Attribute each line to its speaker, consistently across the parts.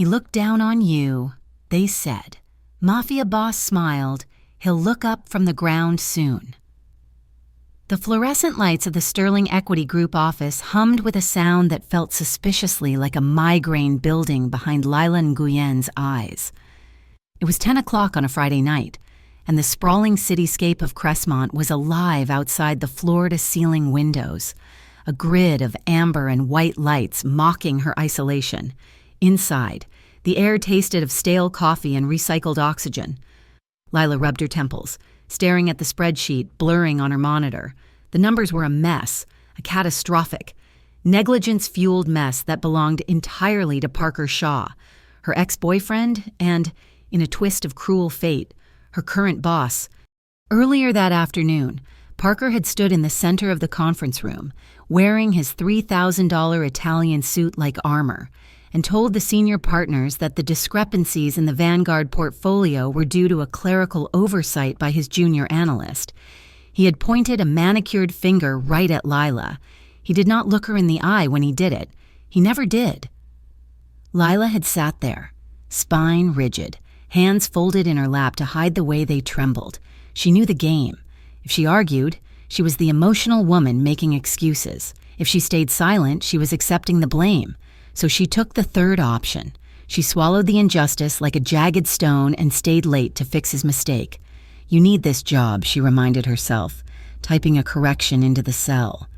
Speaker 1: He looked down on you, they said. Mafia boss smiled. He'll look up from the ground soon. The fluorescent lights of the Sterling Equity Group office hummed with a sound that felt suspiciously like a migraine building behind Lila Nguyen's eyes. It was 10 o'clock on a Friday night, and the sprawling cityscape of Crestmont was alive outside the floor-to-ceiling windows, a grid of amber and white lights mocking her isolation. Inside, the air tasted of stale coffee and recycled oxygen. Lila rubbed her temples, staring at the spreadsheet blurring on her monitor. The numbers were a mess, a catastrophic, negligence-fueled mess that belonged entirely to Parker Shaw, her ex-boyfriend, and, in a twist of cruel fate, her current boss. Earlier that afternoon, Parker had stood in the center of the conference room, wearing his $3,000 Italian suit like armor, and told the senior partners that the discrepancies in the Vanguard portfolio were due to a clerical oversight by his junior analyst. He had pointed a manicured finger right at Lila. He did not look her in the eye when he did it. He never did. Lila had sat there, spine rigid, hands folded in her lap to hide the way they trembled. She knew the game. If she argued, she was the emotional woman making excuses. If she stayed silent, she was accepting the blame. So she took the third option. She swallowed the injustice like a jagged stone and stayed late to fix his mistake. You need this job, she reminded herself, typing a correction into the cell.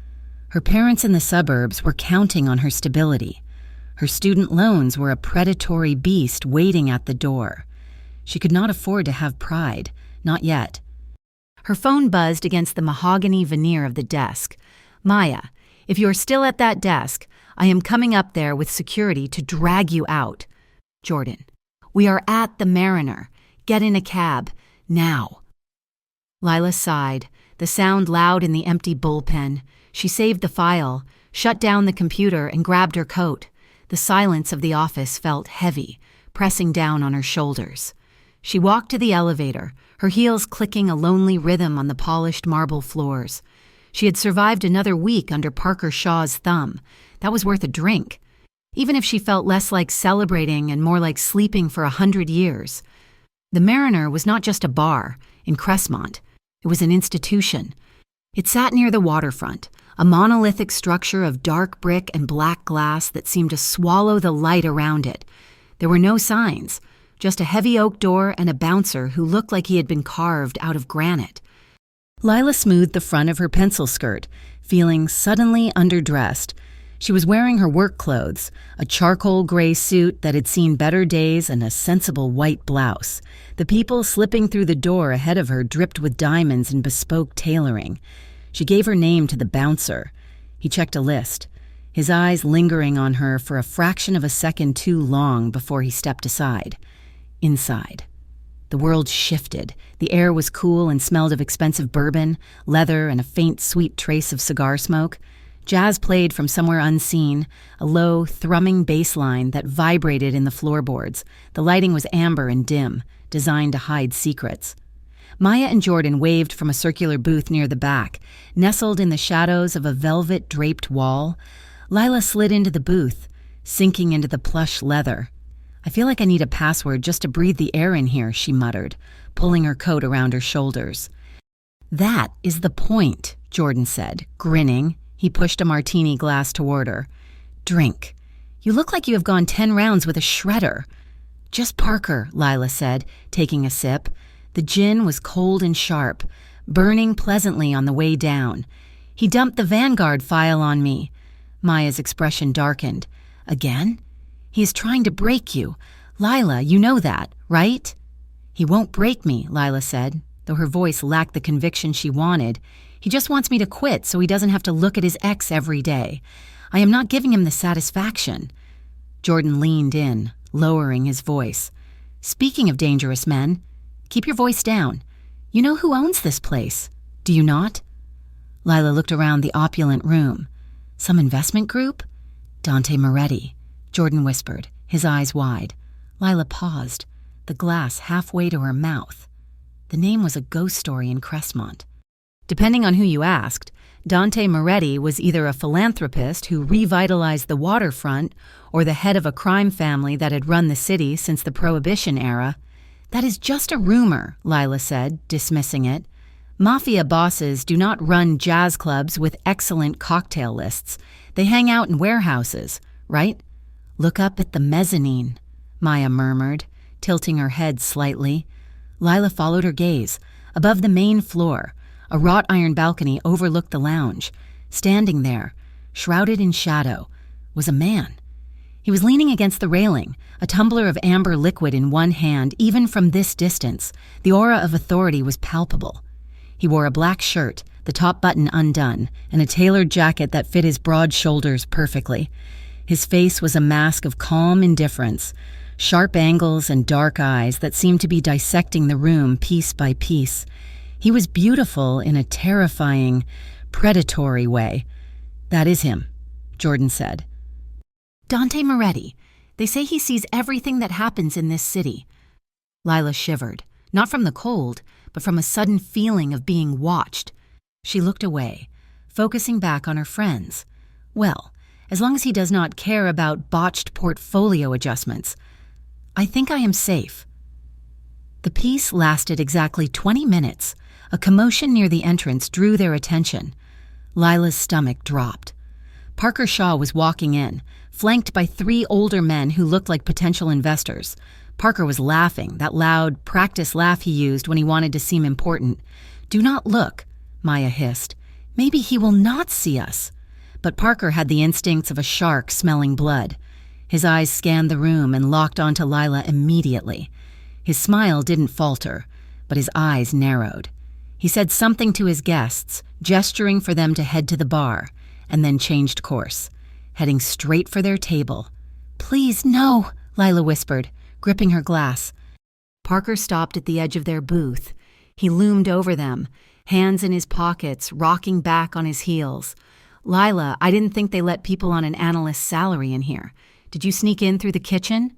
Speaker 1: Her parents in the suburbs were counting on her stability. Her student loans were a predatory beast waiting at the door. She could not afford to have pride, not yet. Her phone buzzed against the mahogany veneer of the desk. Maya, if you are still at that desk, I am coming up there with security to drag you out. Jordan, we are at the Mariner. Get in a cab, now. Lila sighed, the sound loud in the empty bullpen. She saved the file, shut down the computer, and grabbed her coat. The silence of the office felt heavy, pressing down on her shoulders. She walked to the elevator, her heels clicking a lonely rhythm on the polished marble floors. She had survived another week under Parker Shaw's thumb. That was worth a drink, even if she felt less like celebrating and more like sleeping for 100 years. The Mariner was not just a bar in Crestmont. It was an institution. It sat near the waterfront, a monolithic structure of dark brick and black glass that seemed to swallow the light around it. There were no signs, just a heavy oak door and a bouncer who looked like he had been carved out of granite. Lila smoothed the front of her pencil skirt, feeling suddenly underdressed. She was wearing her work clothes, a charcoal gray suit that had seen better days and a sensible white blouse. The people slipping through the door ahead of her dripped with diamonds and bespoke tailoring. She gave her name to the bouncer. He checked a list, his eyes lingering on her for a fraction of a second too long before he stepped aside. Inside. The world shifted. The air was cool and smelled of expensive bourbon, leather, and a faint, sweet trace of cigar smoke. Jazz played from somewhere unseen, a low, thrumming bass line that vibrated in the floorboards. The lighting was amber and dim, designed to hide secrets. Maya and Jordan waved from a circular booth near the back, nestled in the shadows of a velvet-draped wall. Lila slid into the booth, sinking into the plush leather. I feel like I need a password just to breathe the air in here, she muttered, pulling her coat around her shoulders. That is the point, Jordan said, grinning. He pushed a martini glass toward her. Drink. You look like you have gone 10 rounds with a shredder. Just Parker, Lila said, taking a sip. The gin was cold and sharp, burning pleasantly on the way down. He dumped the Vanguard file on me. Maya's expression darkened. Again? He is trying to break you. Lila, you know that, right? He won't break me, Lila said, though her voice lacked the conviction she wanted. He just wants me to quit so he doesn't have to look at his ex every day. I am not giving him the satisfaction. Jordan leaned in, lowering his voice. Speaking of dangerous men, keep your voice down. You know who owns this place, do you not? Lila looked around the opulent room. Some investment group? Dante Moretti, Jordan whispered, his eyes wide. Lila paused, the glass halfway to her mouth. The name was a ghost story in Crestmont. Depending on who you asked, Dante Moretti was either a philanthropist who revitalized the waterfront or the head of a crime family that had run the city since the Prohibition era. "That is just a rumor," Lila said, dismissing it. "Mafia bosses do not run jazz clubs with excellent cocktail lists. They hang out in warehouses, right?" "Look up at the mezzanine," Maya murmured, tilting her head slightly. Lila followed her gaze. Above the main floor, a wrought iron balcony overlooked the lounge. Standing there, shrouded in shadow, was a man. He was leaning against the railing, a tumbler of amber liquid in one hand. Even from this distance, the aura of authority was palpable. He wore a black shirt, the top button undone, and a tailored jacket that fit his broad shoulders perfectly. His face was a mask of calm indifference, sharp angles and dark eyes that seemed to be dissecting the room piece by piece. He was beautiful in a terrifying, predatory way. "That is him," Jordan said. "Dante Moretti. They say he sees everything that happens in this city." Lila shivered, not from the cold, but from a sudden feeling of being watched. She looked away, focusing back on her friends. "Well, as long as he does not care about botched portfolio adjustments, I think I am safe." The piece lasted exactly 20 minutes. A commotion near the entrance drew their attention. Lila's stomach dropped. Parker Shaw was walking in, flanked by 3 older men who looked like potential investors. Parker was laughing, that loud, practice laugh he used when he wanted to seem important. "Do not look," Maya hissed. "Maybe he will not see us." But Parker had the instincts of a shark smelling blood. His eyes scanned the room and locked onto Lila immediately. His smile didn't falter, but his eyes narrowed. He said something to his guests, gesturing for them to head to the bar, and then changed course, heading straight for their table. "Please, no," Lila whispered, gripping her glass. Parker stopped at the edge of their booth. He loomed over them, hands in his pockets, rocking back on his heels. "Lila, I didn't think they let people on an analyst's salary in here. Did you sneak in through the kitchen?"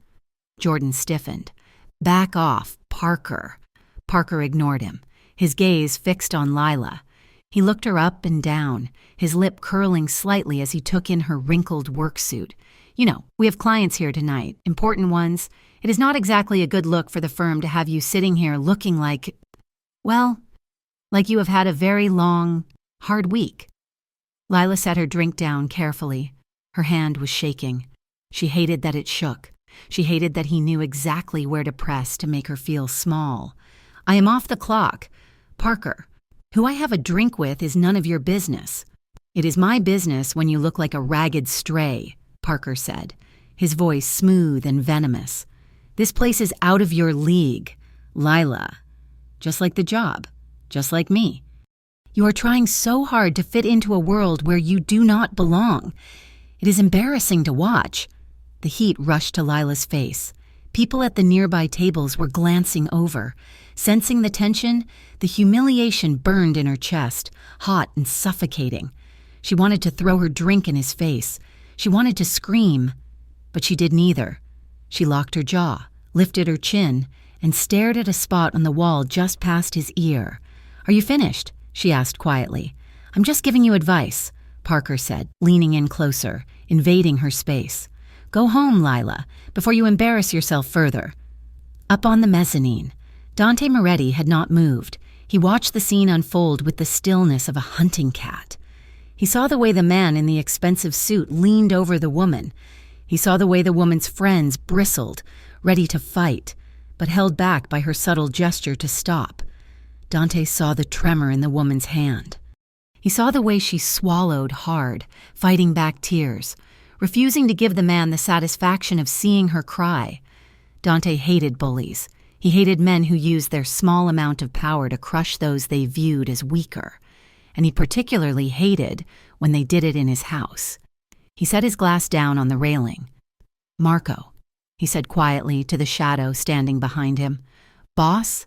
Speaker 1: Jordan stiffened. "Back off, Parker." Parker ignored him, his gaze fixed on Lila. He looked her up and down, his lip curling slightly as he took in her wrinkled work suit. "You know, we have clients here tonight, important ones. It is not exactly a good look for the firm to have you sitting here looking like, well, like you have had a very long, hard week." Lila set her drink down carefully. Her hand was shaking. She hated that it shook. She hated that he knew exactly where to press to make her feel small. "I am off the clock. Parker, who I have a drink with is none of your business." "It is my business when you look like a ragged stray," Parker said, his voice smooth and venomous. "This place is out of your league, Lila. Just like the job, just like me. You are trying so hard to fit into a world where you do not belong. It is embarrassing to watch." The heat rushed to Lila's face. People at the nearby tables were glancing over. Sensing the tension, the humiliation burned in her chest, hot and suffocating. She wanted to throw her drink in his face. She wanted to scream, but she did neither. She locked her jaw, lifted her chin, and stared at a spot on the wall just past his ear. "Are you finished?" she asked quietly. "I'm just giving you advice," Parker said, leaning in closer, invading her space. "Go home, Lila, before you embarrass yourself further." Up on the mezzanine, Dante Moretti had not moved. He watched the scene unfold with the stillness of a hunting cat. He saw the way the man in the expensive suit leaned over the woman. He saw the way the woman's friends bristled, ready to fight, but held back by her subtle gesture to stop. Dante saw the tremor in the woman's hand. He saw the way she swallowed hard, fighting back tears, refusing to give the man the satisfaction of seeing her cry. Dante hated bullies. He hated men who used their small amount of power to crush those they viewed as weaker. And he particularly hated when they did it in his house. He set his glass down on the railing. "Marco," he said quietly to the shadow standing behind him. "Boss?"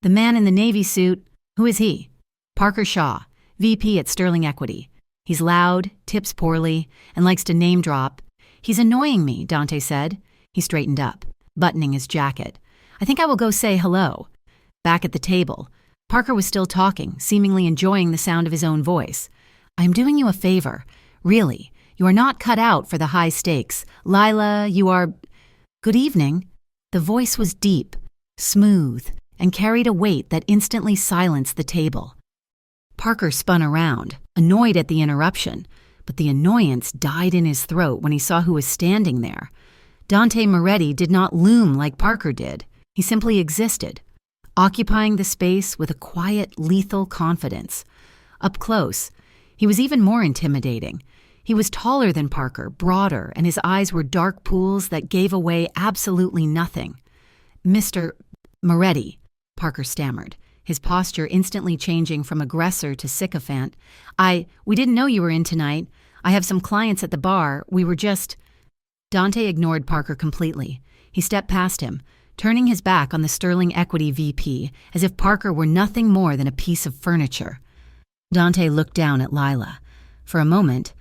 Speaker 1: "The man in the navy suit. Who is he?" "Parker Shaw, VP at Sterling Equity. He's loud, tips poorly, and likes to name drop." "He's annoying me," Dante said. He straightened up, buttoning his jacket. "I think I will go say hello." Back at the table, Parker was still talking, seemingly enjoying the sound of his own voice. I am doing you a favor. Really, you are not cut out for the high stakes. Lila, you are... Good evening. The voice was deep, smooth, and carried a weight that instantly silenced the table. Parker spun around, annoyed at the interruption, but the annoyance died in his throat when he saw who was standing there. Dante Moretti did not loom like Parker did. He simply existed, occupying the space with a quiet, lethal confidence. Up close, he was even more intimidating. He was taller than Parker, broader, and his eyes were dark pools that gave away absolutely nothing. "Mr. Moretti," Parker stammered, his posture instantly changing from aggressor to sycophant. We didn't know you were in tonight. I have some clients at the bar. We were just..." Dante ignored Parker completely. He stepped past him, turning his back on the Sterling Equity VP as if Parker were nothing more than a piece of furniture. Dante looked down at Lila. For a moment,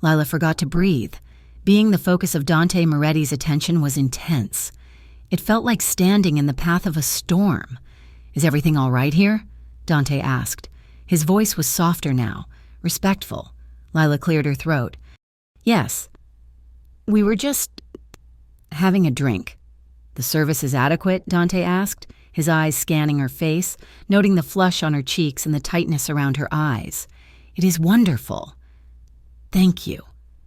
Speaker 1: Lila forgot to breathe. Being the focus of Dante Moretti's attention was intense. It felt like standing in the path of a storm. "Is everything all right here?" Dante asked. His voice was softer now, respectful. Lila cleared her throat. "Yes. We were just having a drink." "The service is adequate?" Dante asked, his eyes scanning her face, noting the flush on her cheeks and the tightness around her eyes. "It is wonderful." "Thank you,"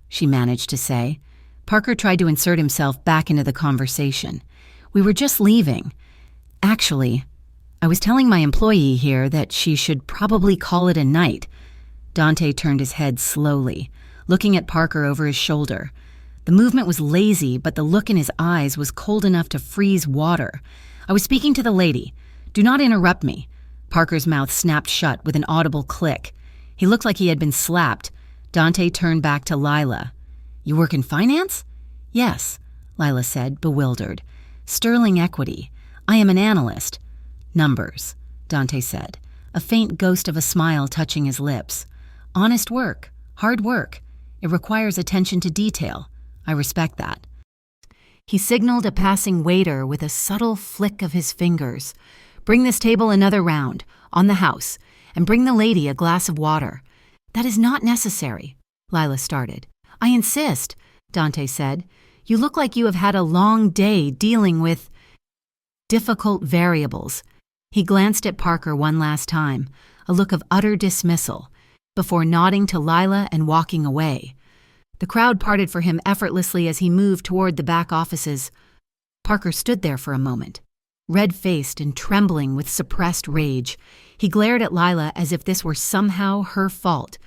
Speaker 1: she managed to say. Parker tried to insert himself back into the conversation. "We were just leaving. Actually, I was telling my employee here that she should probably call it a night." Dante turned his head slowly, looking at Parker over his shoulder. The movement was lazy, but the look in his eyes was cold enough to freeze water. "I was speaking to the lady. Do not interrupt me." Parker's mouth snapped shut with an audible click. He looked like he had been slapped. Dante turned back to Lila. "You work in finance?" "Yes," Lila said, bewildered. "Sterling Equity. I am an analyst." "Numbers," Dante said, a faint ghost of a smile touching his lips. "Honest work. Hard work. It requires attention to detail. I respect that." He signaled a passing waiter with a subtle flick of his fingers. "Bring this table another round, on the house, and bring the lady a glass of water." "That is not necessary," Lila started. "I insist," Dante said. "You look like you have had a long day dealing with difficult variables." He glanced at Parker one last time, a look of utter dismissal, before nodding to Lila and walking away. The crowd parted for him effortlessly as he moved toward the back offices. Parker stood there for a moment, red-faced and trembling with suppressed rage. He glared at Lila as if this were somehow her fault.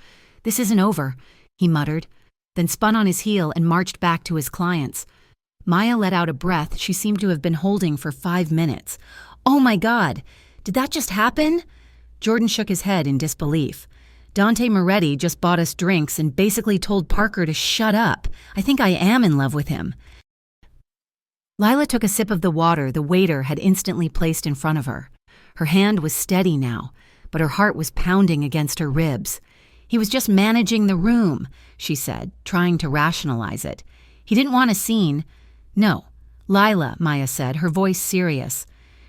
Speaker 1: "This isn't over," he muttered, then spun on his heel and marched back to his clients. Maya let out a breath she seemed to have been holding for 5 minutes. "Oh my God! Did that just happen?" Jordan shook his head in disbelief. "Dante Moretti just bought us drinks and basically told Parker to shut up. I think I am in love with him." Lila took a sip of the water the waiter had instantly placed in front of her. Her hand was steady now, but her heart was pounding against her ribs. "He was just managing the room," she said, trying to rationalize it. "He didn't want a scene." "No, Lila," Maya said, her voice serious.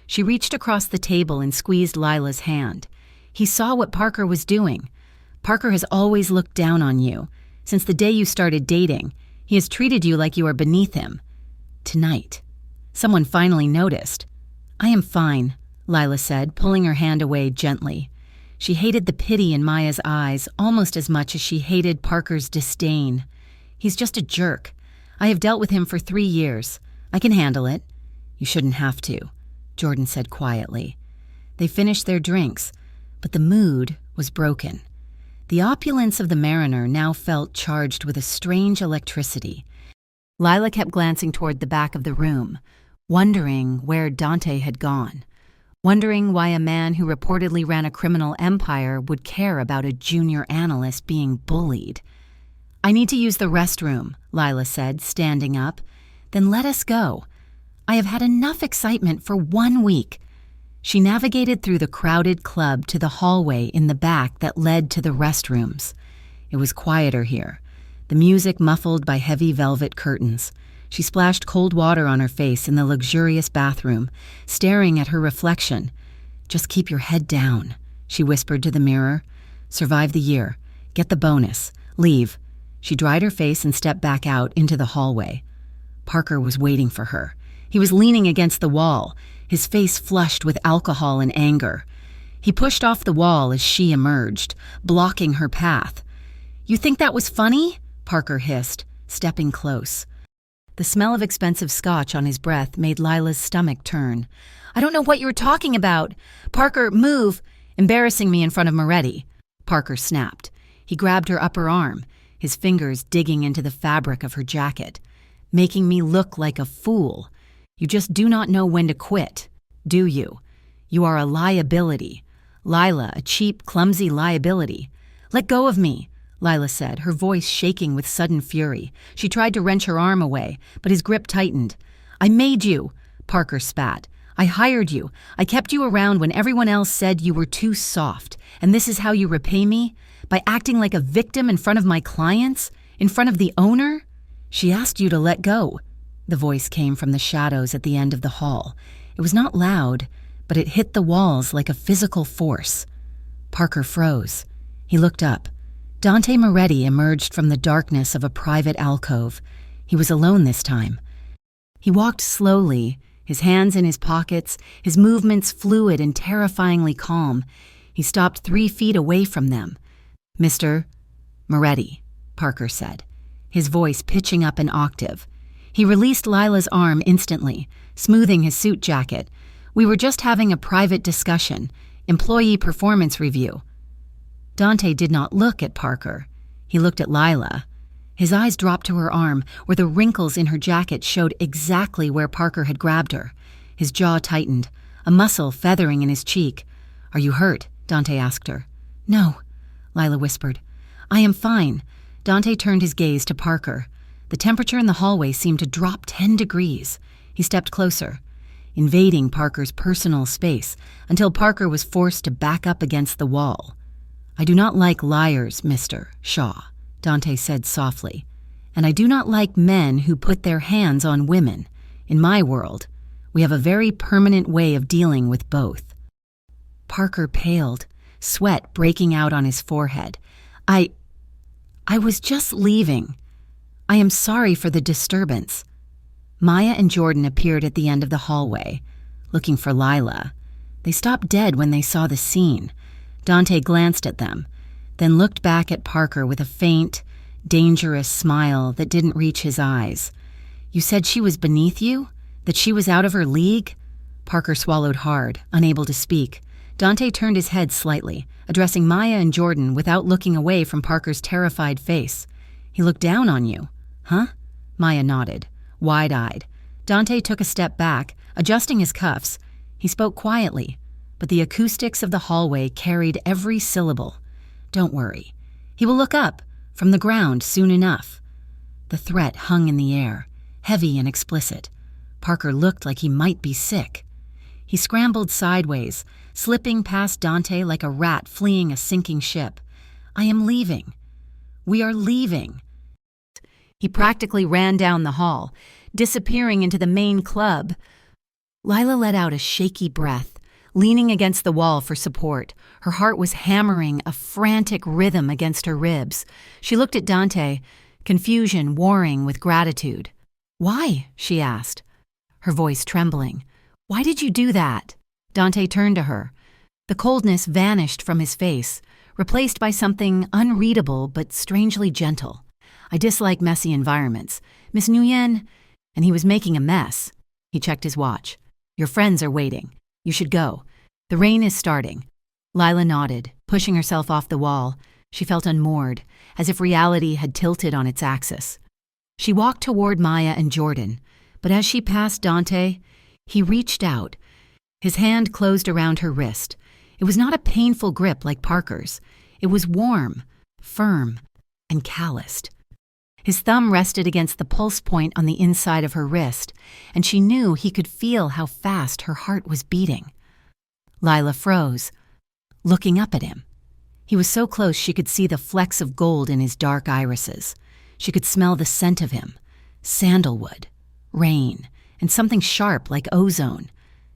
Speaker 1: She reached across the table and squeezed Lila's hand. "He saw what Parker was doing. Parker has always looked down on you. Since the day you started dating, he has treated you like you are beneath him. Tonight, someone finally noticed." "I am fine," Lila said, pulling her hand away gently. She hated the pity in Maya's eyes almost as much as she hated Parker's disdain. "He's just a jerk. I have dealt with him for 3 years. I can handle it." "You shouldn't have to," Jordan said quietly. They finished their drinks, but the mood was broken. The opulence of the Mariner now felt charged with a strange electricity. Lila kept glancing toward the back of the room, wondering where Dante had gone, wondering why a man who reportedly ran a criminal empire would care about a junior analyst being bullied. "I need to use the restroom," Lila said, standing up. "Then let us go. I have had enough excitement for 1 week." She navigated through the crowded club to the hallway in the back that led to the restrooms. It was quieter here, the music muffled by heavy velvet curtains. She splashed cold water on her face in the luxurious bathroom, staring at her reflection. "Just keep your head down," she whispered to the mirror. "Survive the year. Get the bonus. Leave." She dried her face and stepped back out into the hallway. Parker was waiting for her. He was leaning against the wall, his face flushed with alcohol and anger. He pushed off the wall as she emerged, blocking her path. "You think that was funny?" Parker hissed, stepping close. The smell of expensive scotch on his breath made Lila's stomach turn. "I don't know what you were talking about. Parker, move!" "Embarrassing me in front of Moretti." Parker snapped. He grabbed her upper arm, his fingers digging into the fabric of her jacket. "Making me look like a fool. You just do not know when to quit, do you? You are a liability. Lila, a cheap, clumsy liability." "Let go of me," Lila said, her voice shaking with sudden fury. She tried to wrench her arm away, but his grip tightened. "I made you," Parker spat. "I hired you. I kept you around when everyone else said you were too soft. And this is how you repay me? By acting like a victim in front of my clients? In front of the owner?" "She asked you to let go." The voice came from the shadows at the end of the hall. It was not loud, but it hit the walls like a physical force. Parker froze. He looked up. Dante Moretti emerged from the darkness of a private alcove. He was alone this time. He walked slowly, his hands in his pockets, his movements fluid and terrifyingly calm. He stopped 3 feet away from them. "Mr. Moretti," Parker said, his voice pitching up an octave. He released Lila's arm instantly, smoothing his suit jacket. "We were just having a private discussion, employee performance review." Dante did not look at Parker. He looked at Lila. His eyes dropped to her arm, where the wrinkles in her jacket showed exactly where Parker had grabbed her. His jaw tightened, a muscle feathering in his cheek. "Are you hurt?" Dante asked her. "No," Lila whispered. "I am fine." Dante turned his gaze to Parker. The temperature in the hallway seemed to drop 10 degrees. He stepped closer, invading Parker's personal space until Parker was forced to back up against the wall. "I do not like liars, Mr. Shaw," Dante said softly. "And I do not like men who put their hands on women. In my world, we have a very permanent way of dealing with both." Parker paled, sweat breaking out on his forehead. I was just leaving. I am sorry for the disturbance." Maya and Jordan appeared at the end of the hallway, looking for Lila. They stopped dead when they saw the scene. Dante glanced at them, then looked back at Parker with a faint, dangerous smile that didn't reach his eyes. "You said she was beneath you? That she was out of her league?" Parker swallowed hard, unable to speak. Dante turned his head slightly, addressing Maya and Jordan without looking away from Parker's terrified face. "He looked down on you, huh?" Maya nodded, wide-eyed. Dante took a step back, adjusting his cuffs. He spoke quietly, but the acoustics of the hallway carried every syllable. "Don't worry. He will look up, from the ground, soon enough." The threat hung in the air, heavy and explicit. Parker looked like he might be sick. He scrambled sideways, slipping past Dante like a rat fleeing a sinking ship. "I am leaving. We are leaving." He practically ran down the hall, disappearing into the main club. Lila let out a shaky breath, leaning against the wall for support. Her heart was hammering a frantic rhythm against her ribs. She looked at Dante, confusion warring with gratitude. "Why?" she asked, her voice trembling. "Why did you do that?" Dante turned to her. The coldness vanished from his face, replaced by something unreadable but strangely gentle. "I dislike messy environments. Miss Nguyen," and he was making a mess. He checked his watch. "Your friends are waiting. You should go. The rain is starting." Lila nodded, pushing herself off the wall. She felt unmoored, as if reality had tilted on its axis. She walked toward Maya and Jordan, but as she passed Dante, he reached out. His hand closed around her wrist. It was not a painful grip like Parker's. It was warm, firm, and calloused. His thumb rested against the pulse point on the inside of her wrist, and she knew he could feel how fast her heart was beating. Lila froze, looking up at him. He was so close she could see the flecks of gold in his dark irises. She could smell the scent of him, sandalwood, rain, and something sharp like ozone.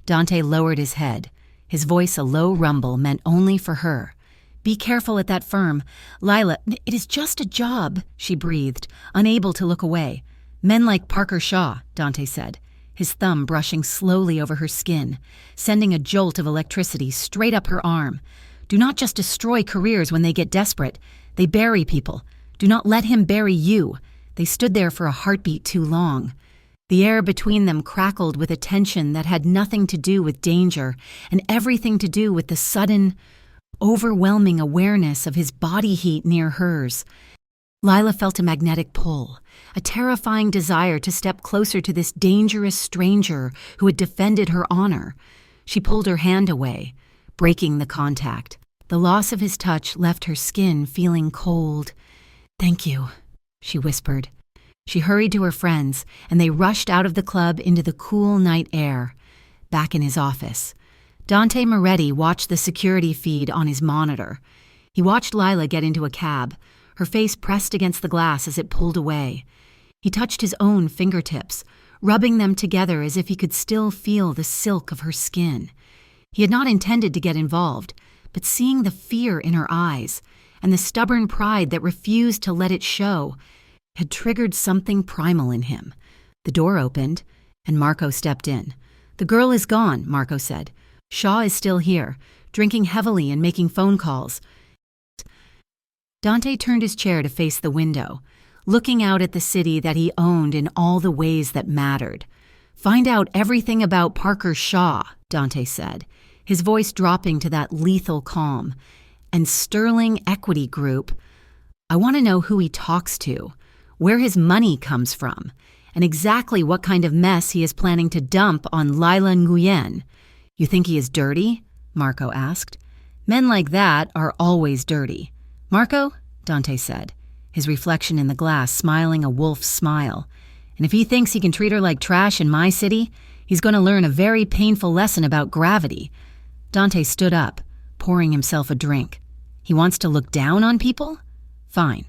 Speaker 1: Dante lowered his head, his voice a low rumble meant only for her. Be careful at that firm. Lila, it is just a job, she breathed, unable to look away. Men like Parker Shaw, Dante said, his thumb brushing slowly over her skin, sending a jolt of electricity straight up her arm. Do not just destroy careers when they get desperate. They bury people. Do not let him bury you. They stood there for a heartbeat too long. The air between them crackled with a tension that had nothing to do with danger and everything to do with the sudden, overwhelming awareness of his body heat near hers. Lila felt a magnetic pull, a terrifying desire to step closer to this dangerous stranger who had defended her honor. She pulled her hand away, breaking the contact. The loss of his touch left her skin feeling cold. "Thank you," she whispered. She hurried to her friends, and they rushed out of the club into the cool night air. Back in his office, Dante Moretti watched the security feed on his monitor. He watched Lila get into a cab, her face pressed against the glass as it pulled away. He touched his own fingertips, rubbing them together as if he could still feel the silk of her skin. He had not intended to get involved, but seeing the fear in her eyes and the stubborn pride that refused to let it show had triggered something primal in him. The door opened, and Marco stepped in. "The girl is gone," Marco said. "Shaw is still here, drinking heavily and making phone calls." Dante turned his chair to face the window, looking out at the city that he owned in all the ways that mattered. "Find out everything about Parker Shaw," Dante said, his voice dropping to that lethal calm. "And Sterling Equity Group. I want to know who he talks to, where his money comes from, and exactly what kind of mess he is planning to dump on Lila Nguyen." "You think he is dirty?" Marco asked. "Men like that are always dirty." "Marco," Dante said, his reflection in the glass smiling a wolf's smile, "and if he thinks he can treat her like trash in my city, he's going to learn a very painful lesson about gravity." Dante stood up, pouring himself a drink. "He wants to look down on people? Fine.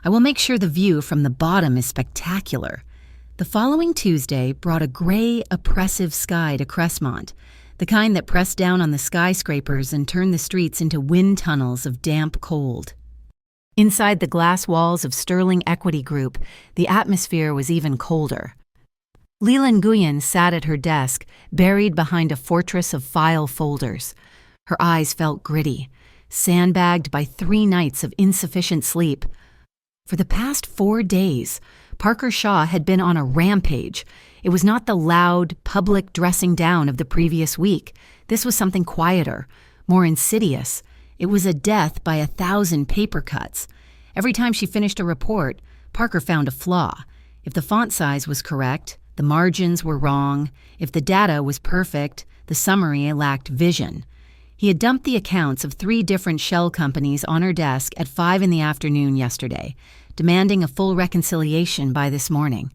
Speaker 1: I will make sure the view from the bottom is spectacular." The following Tuesday brought a gray, oppressive sky to Crestmont, the kind that pressed down on the skyscrapers and turned the streets into wind tunnels of damp cold. Inside the glass walls of Sterling Equity Group, the atmosphere was even colder. Lila Nguyen sat at her desk, buried behind a fortress of file folders. Her eyes felt gritty, sandbagged by 3 nights of insufficient sleep. For the past 4 days, Parker Shaw had been on a rampage. It was not the loud, public dressing down of the previous week. This was something quieter, more insidious. It was a death by 1,000 paper cuts. Every time she finished a report, Parker found a flaw. If the font size was correct, the margins were wrong. If the data was perfect, the summary lacked vision. He had dumped the accounts of 3 different shell companies on her desk at 5 in the afternoon yesterday, demanding a full reconciliation by this morning.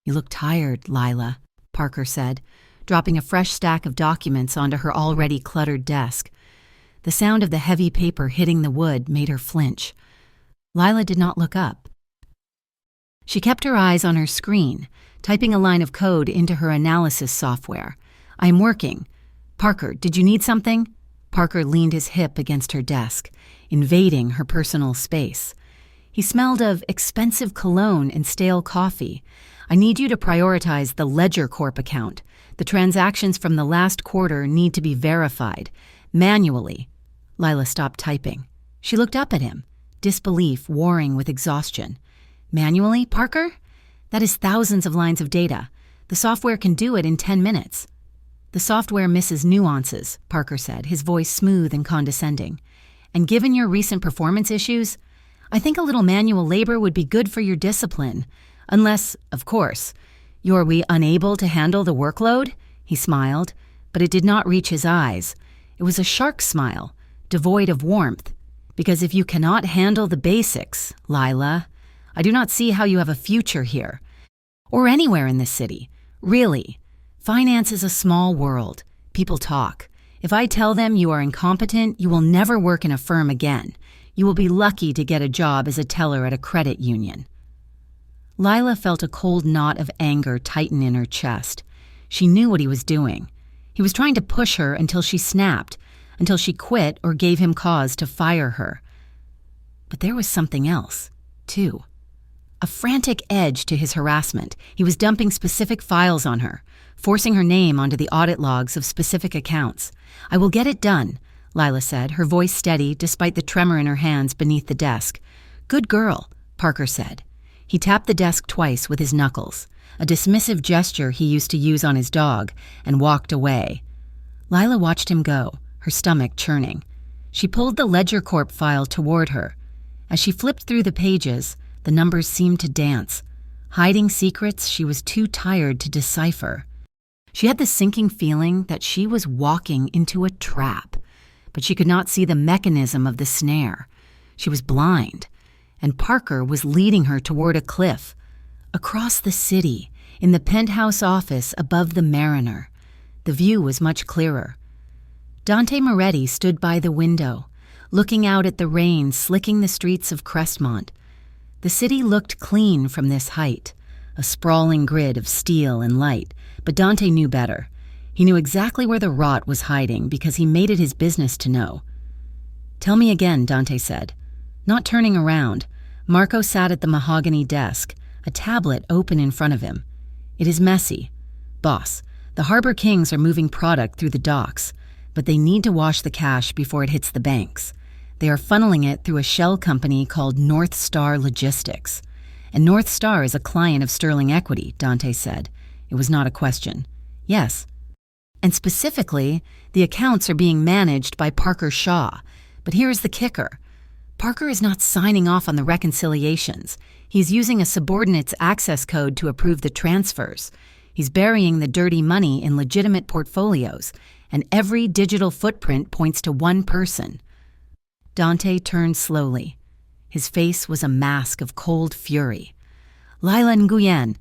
Speaker 1: "You look tired, Lila," Parker said, dropping a fresh stack of documents onto her already cluttered desk. The sound of the heavy paper hitting the wood made her flinch. Lila did not look up. She kept her eyes on her screen, typing a line of code into her analysis software. "I am working. Parker, did you need something?" Parker leaned his hip against her desk, invading her personal space. He smelled of expensive cologne and stale coffee. "I need you to prioritize the Ledger Corp account. The transactions from the last quarter need to be verified, manually." Lila stopped typing. She looked up at him, disbelief warring with exhaustion. "Manually, Parker? That is thousands of lines of data. The software can do it in 10 minutes. "The software misses nuances," Parker said, his voice smooth and condescending. "And given your recent performance issues, I think a little manual labor would be good for your discipline. Unless, of course, you're unable to handle the workload?" He smiled, but it did not reach his eyes. It was a shark smile, devoid of warmth. "Because if you cannot handle the basics, Lila, I do not see how you have a future here. Or anywhere in this city. Really. Finance is a small world. People talk. If I tell them you are incompetent, you will never work in a firm again. You will be lucky to get a job as a teller at a credit union." Lila felt a cold knot of anger tighten in her chest. She knew what he was doing. He was trying to push her until she snapped, until she quit or gave him cause to fire her. But there was something else, too. A frantic edge to his harassment. He was dumping specific files on her, forcing her name onto the audit logs of specific accounts. "I will get it done," Lila said, her voice steady despite the tremor in her hands beneath the desk. "Good girl," Parker said. He tapped the desk twice with his knuckles, a dismissive gesture he used to use on his dog, and walked away. Lila watched him go, her stomach churning. She pulled the Ledger Corp file toward her. As she flipped through the pages, the numbers seemed to dance, hiding secrets she was too tired to decipher. She had the sinking feeling that she was walking into a trap, but she could not see the mechanism of the snare. She was blind, and Parker was leading her toward a cliff, across the city, in the penthouse office above the Mariner. The view was much clearer. Dante Moretti stood by the window, looking out at the rain slicking the streets of Crestmont. The city looked clean from this height, a sprawling grid of steel and light, but Dante knew better. He knew exactly where the rot was hiding because he made it his business to know. "Tell me again," Dante said. Not turning around, Marco sat at the mahogany desk, a tablet open in front of him. "It is messy. Boss, the Harbor Kings are moving product through the docks, but they need to wash the cash before it hits the banks. They are funneling it through a shell company called North Star Logistics. And North Star is a client of Sterling Equity," Dante said. It was not a question. "Yes. And specifically, the accounts are being managed by Parker Shaw. But here is the kicker. Parker is not signing off on the reconciliations. He's using a subordinate's access code to approve the transfers. He's burying the dirty money in legitimate portfolios, and every digital footprint points to one person." Dante turned slowly. His face was a mask of cold fury. "Lila Nguyen.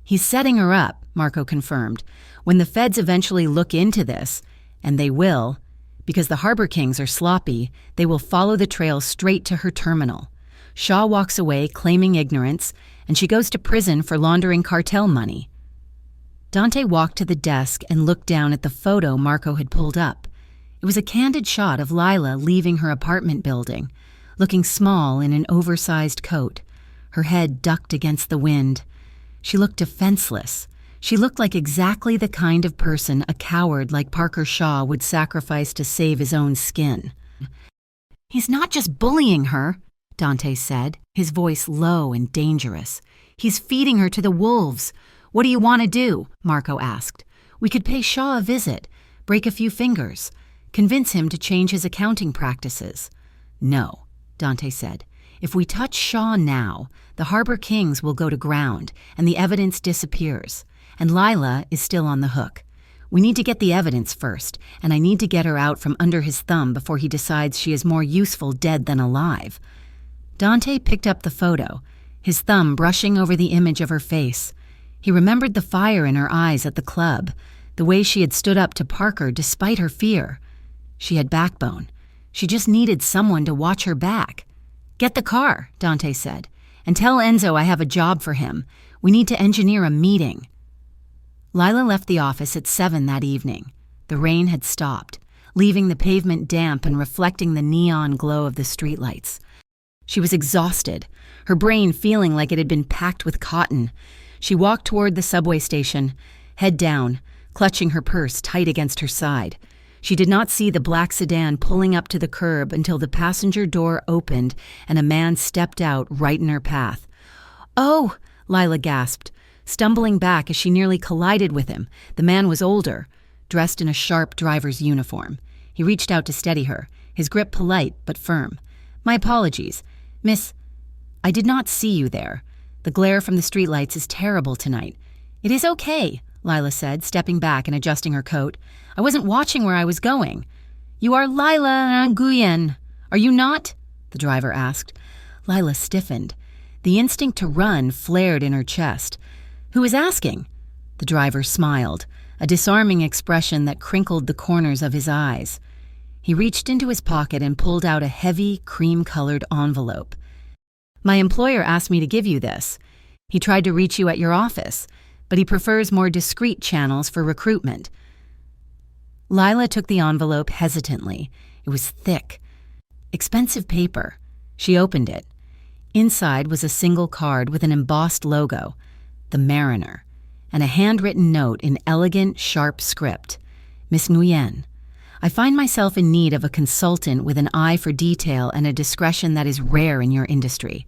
Speaker 1: He's setting her up," Marco confirmed. "When the feds eventually look into this, and they will, because the Harbor Kings are sloppy, they will follow the trail straight to her terminal. Shaw walks away claiming ignorance, and she goes to prison for laundering cartel money." Dante walked to the desk and looked down at the photo Marco had pulled up. It was a candid shot of Lila leaving her apartment building, looking small in an oversized coat, her head ducked against the wind. She looked defenseless. She looked like exactly the kind of person a coward like Parker Shaw would sacrifice to save his own skin. "He's not just bullying her," Dante said, his voice low and dangerous. "He's feeding her to the wolves. What do you want to do?" Marco asked. "We could pay Shaw a visit, break a few fingers, convince him to change his accounting practices." "No," Dante said. "If we touch Shaw now, the Harbor Kings will go to ground, and the evidence disappears. And Lila is still on the hook. We need to get the evidence first, and I need to get her out from under his thumb before he decides she is more useful dead than alive." Dante picked up the photo, his thumb brushing over the image of her face. He remembered the fire in her eyes at the club, the way she had stood up to Parker despite her fear. She had backbone. She just needed someone to watch her back. "Get the car," Dante said, "and tell Enzo I have a job for him. We need to engineer a meeting." Lila left the office at 7 that evening. The rain had stopped, leaving the pavement damp and reflecting the neon glow of the streetlights. She was exhausted, her brain feeling like it had been packed with cotton. She walked toward the subway station, head down, clutching her purse tight against her side. She did not see the black sedan pulling up to the curb until the passenger door opened and a man stepped out right in her path. "Oh!" Lila gasped, stumbling back as she nearly collided with him. The man was older, dressed in a sharp driver's uniform. He reached out to steady her, his grip polite but firm. "My apologies. Miss, I did not see you there. The glare from the streetlights is terrible tonight." "It is okay," Lila said, stepping back and adjusting her coat. "I wasn't watching where I was going." "You are Lila Nguyen, are you not?" the driver asked. Lila stiffened. The instinct to run flared in her chest. "Who is asking?" The driver smiled, a disarming expression that crinkled the corners of his eyes. He reached into his pocket and pulled out a heavy, cream-colored envelope. "My employer asked me to give you this. He tried to reach you at your office, but he prefers more discreet channels for recruitment." Lila took the envelope hesitantly. It was thick. Expensive paper. She opened it. Inside was a single card with an embossed logo, the Mariner, and a handwritten note in elegant, sharp script. Miss Nguyen, I find myself in need of a consultant with an eye for detail and a discretion that is rare in your industry.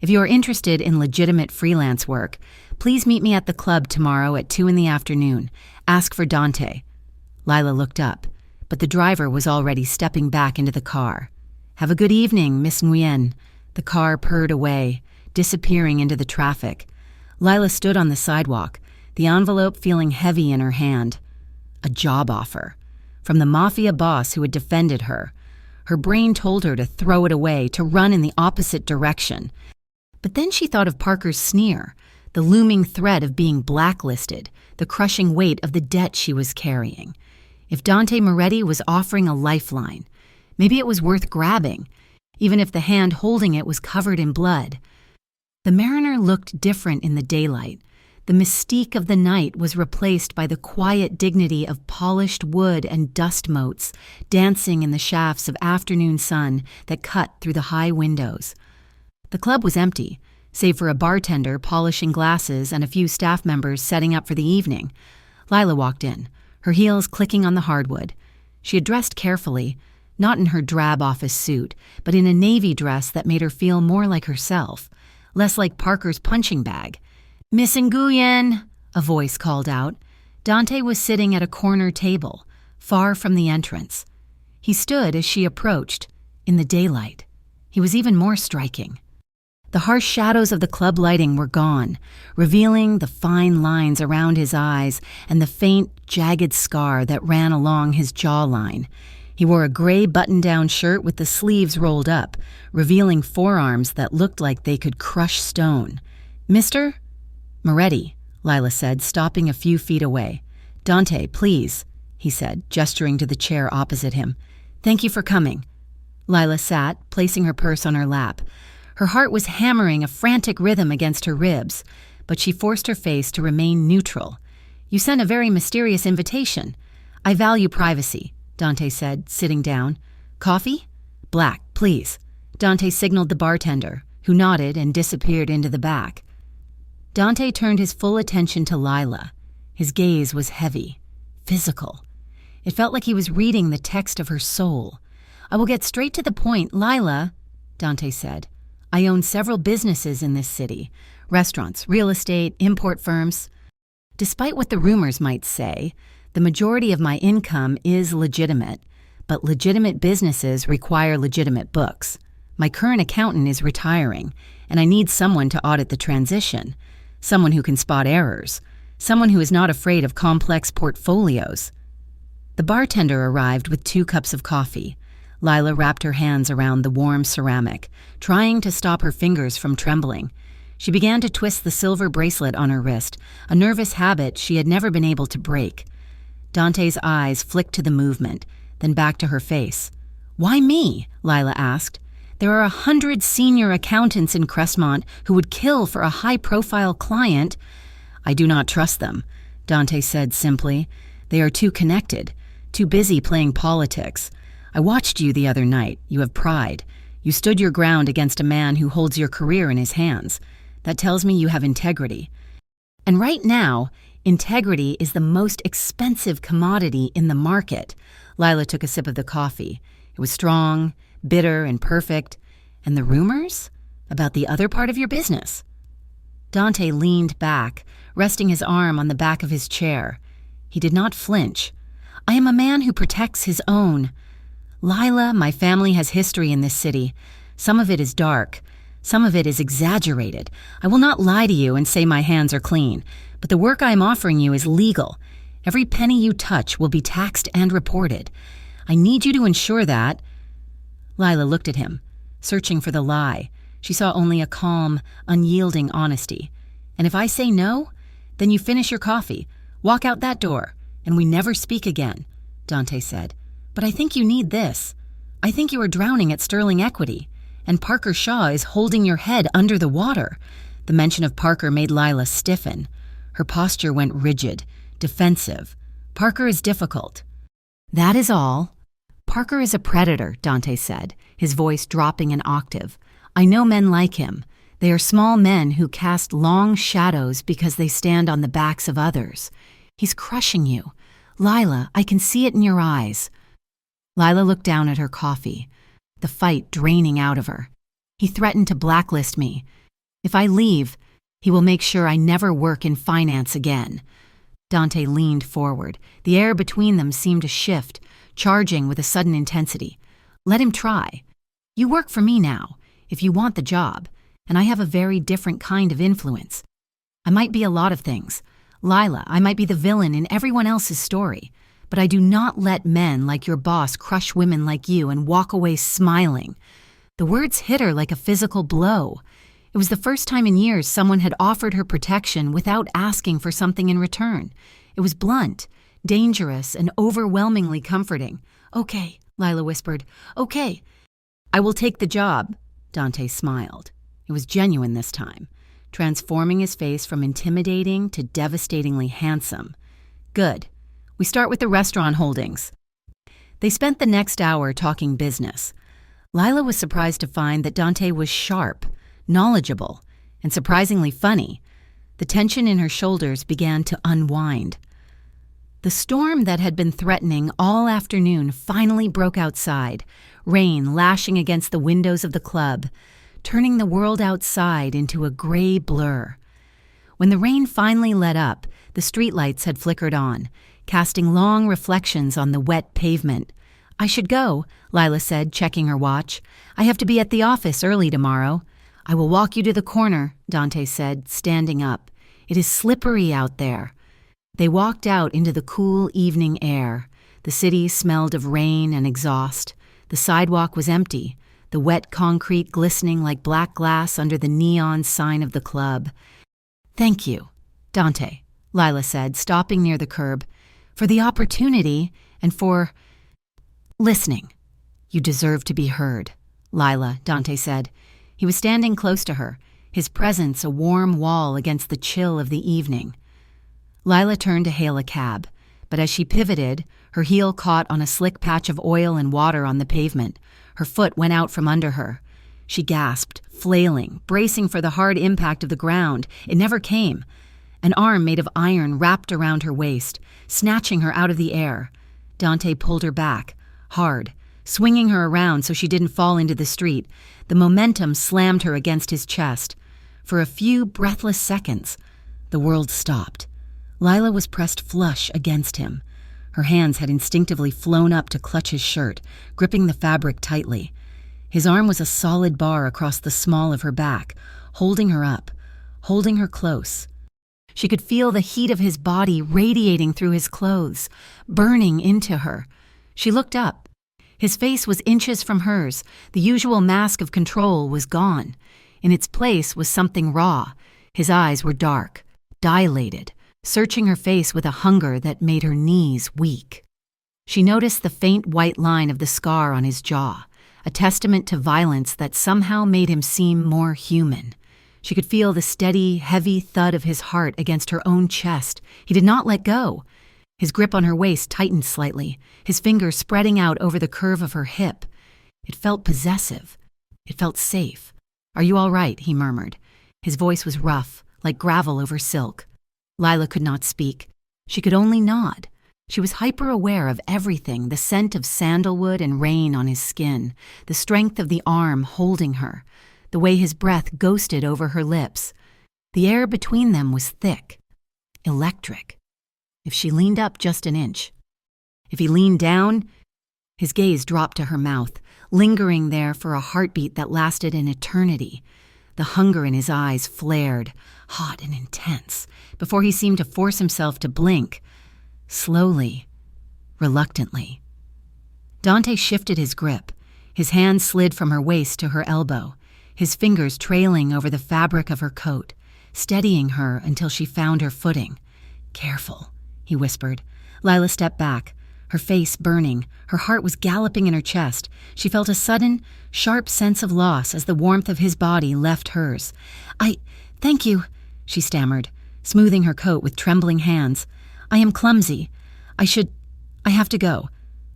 Speaker 1: If you are interested in legitimate freelance work, please meet me at the club tomorrow at 2 p.m. Ask for Dante. Lila looked up, but the driver was already stepping back into the car. Have a good evening, Miss Nguyen. The car purred away, disappearing into the traffic. Lila stood on the sidewalk, the envelope feeling heavy in her hand. A job offer. From the mafia boss who had defended her. Her brain told her to throw it away, to run in the opposite direction. But then she thought of Parker's sneer, the looming threat of being blacklisted, the crushing weight of the debt she was carrying. If Dante Moretti was offering a lifeline, maybe it was worth grabbing, even if the hand holding it was covered in blood. The Mariner looked different in the daylight. The mystique of the night was replaced by the quiet dignity of polished wood and dust motes dancing in the shafts of afternoon sun that cut through the high windows. The club was empty, save for a bartender polishing glasses and a few staff members setting up for the evening. Lila walked in, her heels clicking on the hardwood. She had dressed carefully, not in her drab office suit, but in a navy dress that made her feel more like herself, less like Parker's punching bag. Miss Nguyen, a voice called out. Dante was sitting at a corner table, far from the entrance. He stood as she approached, in the daylight. He was even more striking. The harsh shadows of the club lighting were gone, revealing the fine lines around his eyes and the faint, jagged scar that ran along his jawline. He wore a gray button-down shirt with the sleeves rolled up, revealing forearms that looked like they could crush stone. Mr. Moretti, Lila said, stopping a few feet away. Dante, please, he said, gesturing to the chair opposite him. Thank you for coming. Lila sat, placing her purse on her lap. Her heart was hammering a frantic rhythm against her ribs, but she forced her face to remain neutral. You sent a very mysterious invitation. I value privacy, Dante said, sitting down. Coffee? Black, please. Dante signaled the bartender, who nodded and disappeared into the back. Dante turned his full attention to Lila. His gaze was heavy, physical. It felt like he was reading the text of her soul. I will get straight to the point, Lila, Dante said. I own several businesses in this city. Restaurants, real estate, import firms. Despite what the rumors might say, the majority of my income is legitimate, but legitimate businesses require legitimate books. My current accountant is retiring, and I need someone to audit the transition, someone who can spot errors, someone who is not afraid of complex portfolios. The bartender arrived with 2 cups of coffee. Lila wrapped her hands around the warm ceramic, trying to stop her fingers from trembling. She began to twist the silver bracelet on her wrist, a nervous habit she had never been able to break. Dante's eyes flicked to the movement, then back to her face. Why me? Lila asked. There are 100 senior accountants in Crestmont who would kill for a high-profile client. I do not trust them, Dante said simply. They are too connected, too busy playing politics. I watched you the other night. You have pride. You stood your ground against a man who holds your career in his hands. That tells me you have integrity. And right now, integrity is the most expensive commodity in the market. Lila took a sip of the coffee. It was strong, bitter, and perfect. And the rumors? About the other part of your business? Dante leaned back, resting his arm on the back of his chair. He did not flinch. I am a man who protects his own. Lila, my family has history in this city. Some of it is dark. Some of it is exaggerated. I will not lie to you and say my hands are clean, but the work I am offering you is legal. Every penny you touch will be taxed and reported. I need you to ensure that. Lila looked at him, searching for the lie. She saw only a calm, unyielding honesty. And if I say no, then you finish your coffee, walk out that door, and we never speak again, Dante said. But I think you need this. I think you are drowning at Sterling Equity, and Parker Shaw is holding your head under the water. The mention of Parker made Lila stiffen. Her posture went rigid, defensive. Parker is difficult. That is all. Parker is a predator, Dante said, his voice dropping an octave. I know men like him. They are small men who cast long shadows because they stand on the backs of others. He's crushing you. Lila, I can see it in your eyes. Lila looked down at her coffee, the fight draining out of her. He threatened to blacklist me. If I leave, he will make sure I never work in finance again. Dante leaned forward. The air between them seemed to shift, charging with a sudden intensity. Let him try. You work for me now, if you want the job, and I have a very different kind of influence. I might be a lot of things. Lila, I might be the villain in everyone else's story, but I do not let men like your boss crush women like you and walk away smiling. The words hit her like a physical blow. It was the first time in years someone had offered her protection without asking for something in return. It was blunt, dangerous, and overwhelmingly comforting. Okay, Lila whispered. Okay. I will take the job. Dante smiled. It was genuine this time, transforming his face from intimidating to devastatingly handsome. Good. We start with the restaurant holdings. They spent the next hour talking business. Lila was surprised to find that Dante was sharp, knowledgeable, and surprisingly funny. The tension in her shoulders began to unwind. The storm that had been threatening all afternoon finally broke outside, rain lashing against the windows of the club, turning the world outside into a gray blur. When the rain finally let up, the streetlights had flickered on, casting long reflections on the wet pavement. I should go, Lila said, checking her watch. I have to be at the office early tomorrow. I will walk you to the corner, Dante said, standing up. It is slippery out there. They walked out into the cool evening air. The city smelled of rain and exhaust. The sidewalk was empty, the wet concrete glistening like black glass under the neon sign of the club. Thank you, Dante, Lila said, stopping near the curb, for the opportunity and for listening. You deserve to be heard, Lila, Dante said. He was standing close to her, his presence a warm wall against the chill of the evening. Lila turned to hail a cab, but as she pivoted, her heel caught on a slick patch of oil and water on the pavement. Her foot went out from under her. She gasped, flailing, bracing for the hard impact of the ground. It never came. An arm made of iron wrapped around her waist, snatching her out of the air. Dante pulled her back, hard, swinging her around so she didn't fall into the street. The momentum slammed her against his chest. For a few breathless seconds, the world stopped. Lila was pressed flush against him. Her hands had instinctively flown up to clutch his shirt, gripping the fabric tightly. His arm was a solid bar across the small of her back, holding her up, holding her close. She could feel the heat of his body radiating through his clothes, burning into her. She looked up. His face was inches from hers. The usual mask of control was gone. In its place was something raw. His eyes were dark, dilated, searching her face with a hunger that made her knees weak. She noticed the faint white line of the scar on his jaw, a testament to violence that somehow made him seem more human. She could feel the steady, heavy thud of his heart against her own chest. He did not let go. His grip on her waist tightened slightly, his fingers spreading out over the curve of her hip. It felt possessive. It felt safe. "Are you all right?" he murmured. His voice was rough, like gravel over silk. Lila could not speak. She could only nod. She was hyper-aware of everything, the scent of sandalwood and rain on his skin, the strength of the arm holding her, the way his breath ghosted over her lips. The air between them was thick, electric. If she leaned up just an inch. If he leaned down, his gaze dropped to her mouth, lingering there for a heartbeat that lasted an eternity. The hunger in his eyes flared, hot and intense, before he seemed to force himself to blink. Slowly, reluctantly. Dante shifted his grip. His hand slid from her waist to her elbow, his fingers trailing over the fabric of her coat, steadying her until she found her footing. "Careful," he whispered. Lila stepped back, her face burning. Her heart was galloping in her chest. She felt a sudden, sharp sense of loss as the warmth of his body left hers. Thank you," she stammered, smoothing her coat with trembling hands. "I am clumsy. I have to go."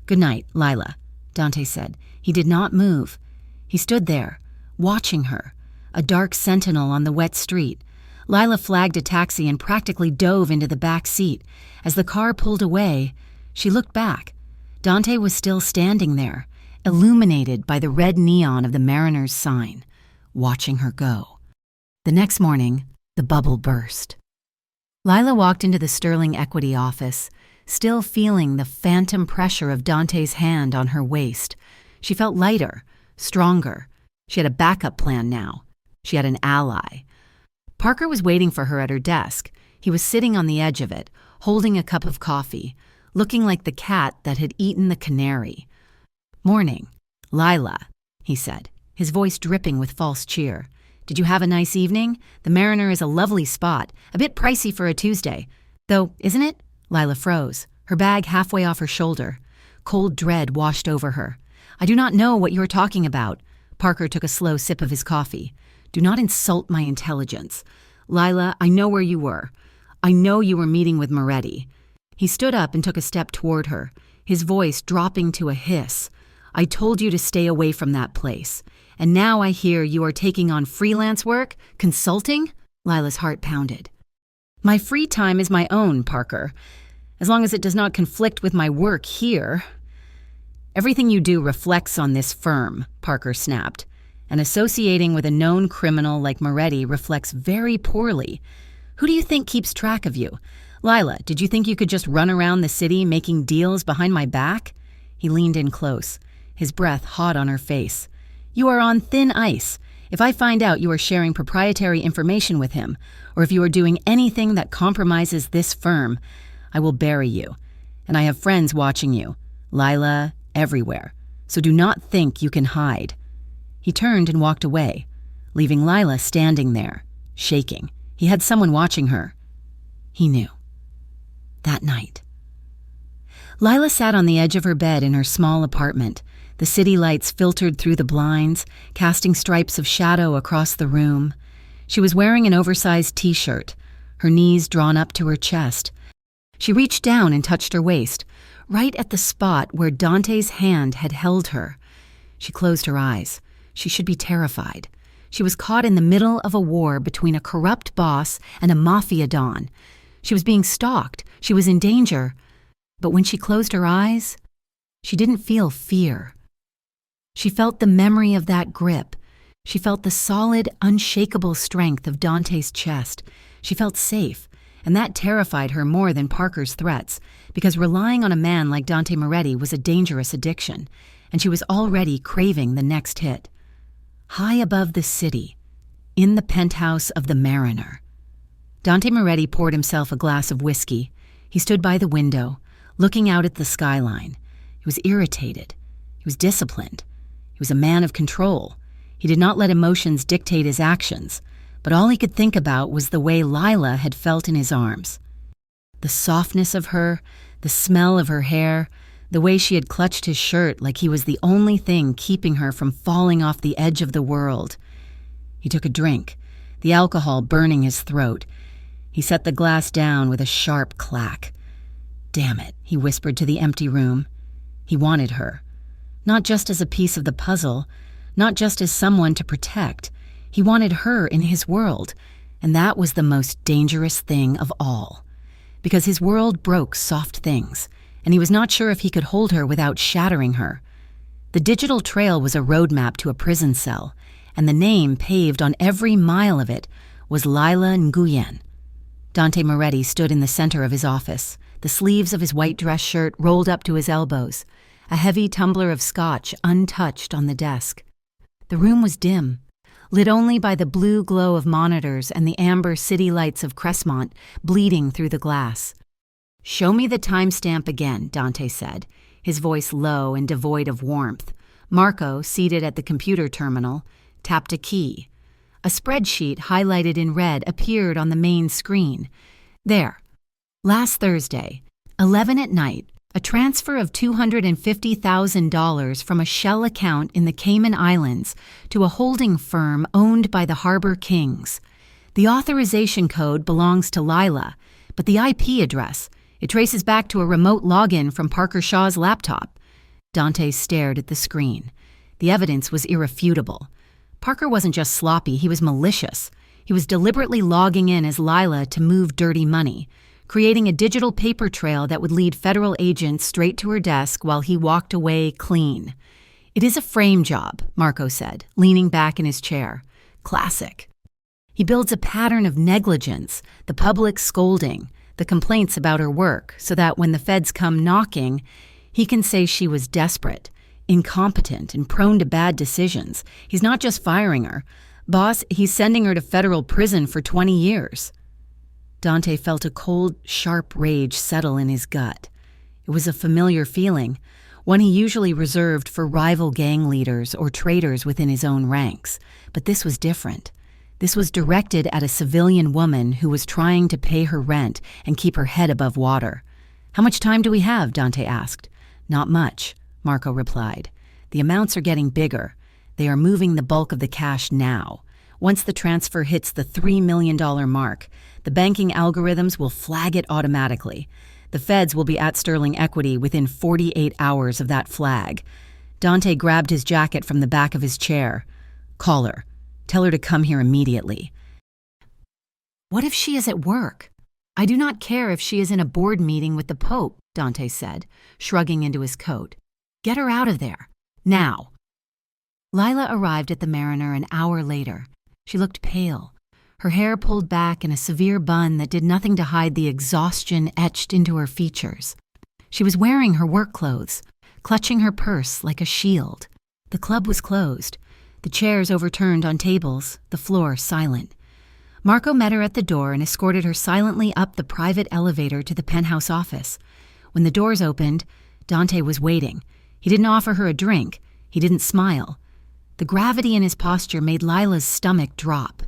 Speaker 1: "Good night, Lila," Dante said. He did not move. He stood there, watching her, a dark sentinel on the wet street. Lila flagged a taxi and practically dove into the back seat. As the car pulled away, she looked back. Dante was still standing there, illuminated by the red neon of the Mariners' sign, watching her go. The next morning, the bubble burst. Lila walked into the Sterling Equity office, still feeling the phantom pressure of Dante's hand on her waist. She felt lighter, stronger. She had a backup plan now. She had an ally. Parker was waiting for her at her desk. He was sitting on the edge of it, holding a cup of coffee, looking like the cat that had eaten the canary. "Morning, Lila," he said, his voice dripping with false cheer. "Did you have a nice evening? The Mariner is a lovely spot, a bit pricey for a Tuesday. Though, isn't it?" Lila froze, her bag halfway off her shoulder. Cold dread washed over her. "I do not know what you are talking about." Parker took a slow sip of his coffee. "Do not insult my intelligence. Lila, I know where you were. I know you were meeting with Moretti." He stood up and took a step toward her, his voice dropping to a hiss. "I told you to stay away from that place. And now I hear you are taking on freelance work, consulting?" Lila's heart pounded. "My free time is my own, Parker, as long as it does not conflict with my work here." "Everything you do reflects on this firm," Parker snapped. "And associating with a known criminal like Moretti reflects very poorly. Who do you think keeps track of you? Lila, did you think you could just run around the city making deals behind my back?" He leaned in close, his breath hot on her face. "You are on thin ice. If I find out you are sharing proprietary information with him, or if you are doing anything that compromises this firm, I will bury you. And I have friends watching you, Lila, everywhere. So do not think you can hide." He turned and walked away, leaving Lila standing there, shaking. He had someone watching her. He knew. That night. Lila sat on the edge of her bed in her small apartment. The city lights filtered through the blinds, casting stripes of shadow across the room. She was wearing an oversized t-shirt, her knees drawn up to her chest. She reached down and touched her waist, right at the spot where Dante's hand had held her. She closed her eyes. She should be terrified. She was caught in the middle of a war between a corrupt boss and a mafia don. She was being stalked. She was in danger. But when she closed her eyes, she didn't feel fear. She felt the memory of that grip. She felt the solid, unshakable strength of Dante's chest. She felt safe, and that terrified her more than Parker's threats, because relying on a man like Dante Moretti was a dangerous addiction, and she was already craving the next hit. High above the city, in the penthouse of the Mariner. Dante Moretti poured himself a glass of whiskey. He stood by the window, looking out at the skyline. He was irritated. He was disciplined. He was a man of control. He did not let emotions dictate his actions, but all he could think about was the way Lila had felt in his arms. The softness of her, the smell of her hair, the way she had clutched his shirt like he was the only thing keeping her from falling off the edge of the world. He took a drink, the alcohol burning his throat. He set the glass down with a sharp clack. "Damn it," he whispered to the empty room. He wanted her. Not just as a piece of the puzzle, not just as someone to protect. He wanted her in his world, and that was the most dangerous thing of all. Because his world broke soft things, and he was not sure if he could hold her without shattering her. The digital trail was a roadmap to a prison cell, and the name paved on every mile of it was Lila Nguyen. Dante Moretti stood in the center of his office, the sleeves of his white dress shirt rolled up to his elbows, a heavy tumbler of scotch untouched on the desk. The room was dim, lit only by the blue glow of monitors and the amber city lights of Cressmont bleeding through the glass. "Show me the timestamp again," Dante said, his voice low and devoid of warmth. Marco, seated at the computer terminal, tapped a key. A spreadsheet highlighted in red appeared on the main screen. There. Last Thursday, 11 at night, a transfer of $250,000 from a shell account in the Cayman Islands to a holding firm owned by the Harbor Kings. The authorization code belongs to Lila, but the IP address, it traces back to a remote login from Parker Shaw's laptop. Dante stared at the screen. The evidence was irrefutable. Parker wasn't just sloppy, he was malicious. He was deliberately logging in as Lila to move dirty money, creating a digital paper trail that would lead federal agents straight to her desk while he walked away clean. "It is a frame job," Marco said, leaning back in his chair. "Classic." He builds a pattern of negligence, the public scolding, the complaints about her work, so that when the feds come knocking, he can say she was desperate, incompetent, and prone to bad decisions. He's not just firing her. Boss, he's sending her to federal prison for 20 years. Dante felt a cold, sharp rage settle in his gut. It was a familiar feeling, one he usually reserved for rival gang leaders or traitors within his own ranks. But this was different. This was directed at a civilian woman who was trying to pay her rent and keep her head above water. "How much time do we have?" Dante asked. "Not much," Marco replied. "The amounts are getting bigger. They are moving the bulk of the cash now. Once the transfer hits the $3 million mark, the banking algorithms will flag it automatically. The feds will be at Sterling Equity within 48 hours of that flag." Dante grabbed his jacket from the back of his chair. "Call her. Tell her to come here immediately." "What if she is at work?" "I do not care if she is in a board meeting with the Pope," Dante said, shrugging into his coat. "Get her out of there. Now." Lila arrived at the Mariner an hour later. She looked pale, her hair pulled back in a severe bun that did nothing to hide the exhaustion etched into her features. She was wearing her work clothes, clutching her purse like a shield. The club was closed, the chairs overturned on tables, the floor silent. Marco met her at the door and escorted her silently up the private elevator to the penthouse office. When the doors opened, Dante was waiting. He didn't offer her a drink. He didn't smile. The gravity in his posture made Lila's stomach drop.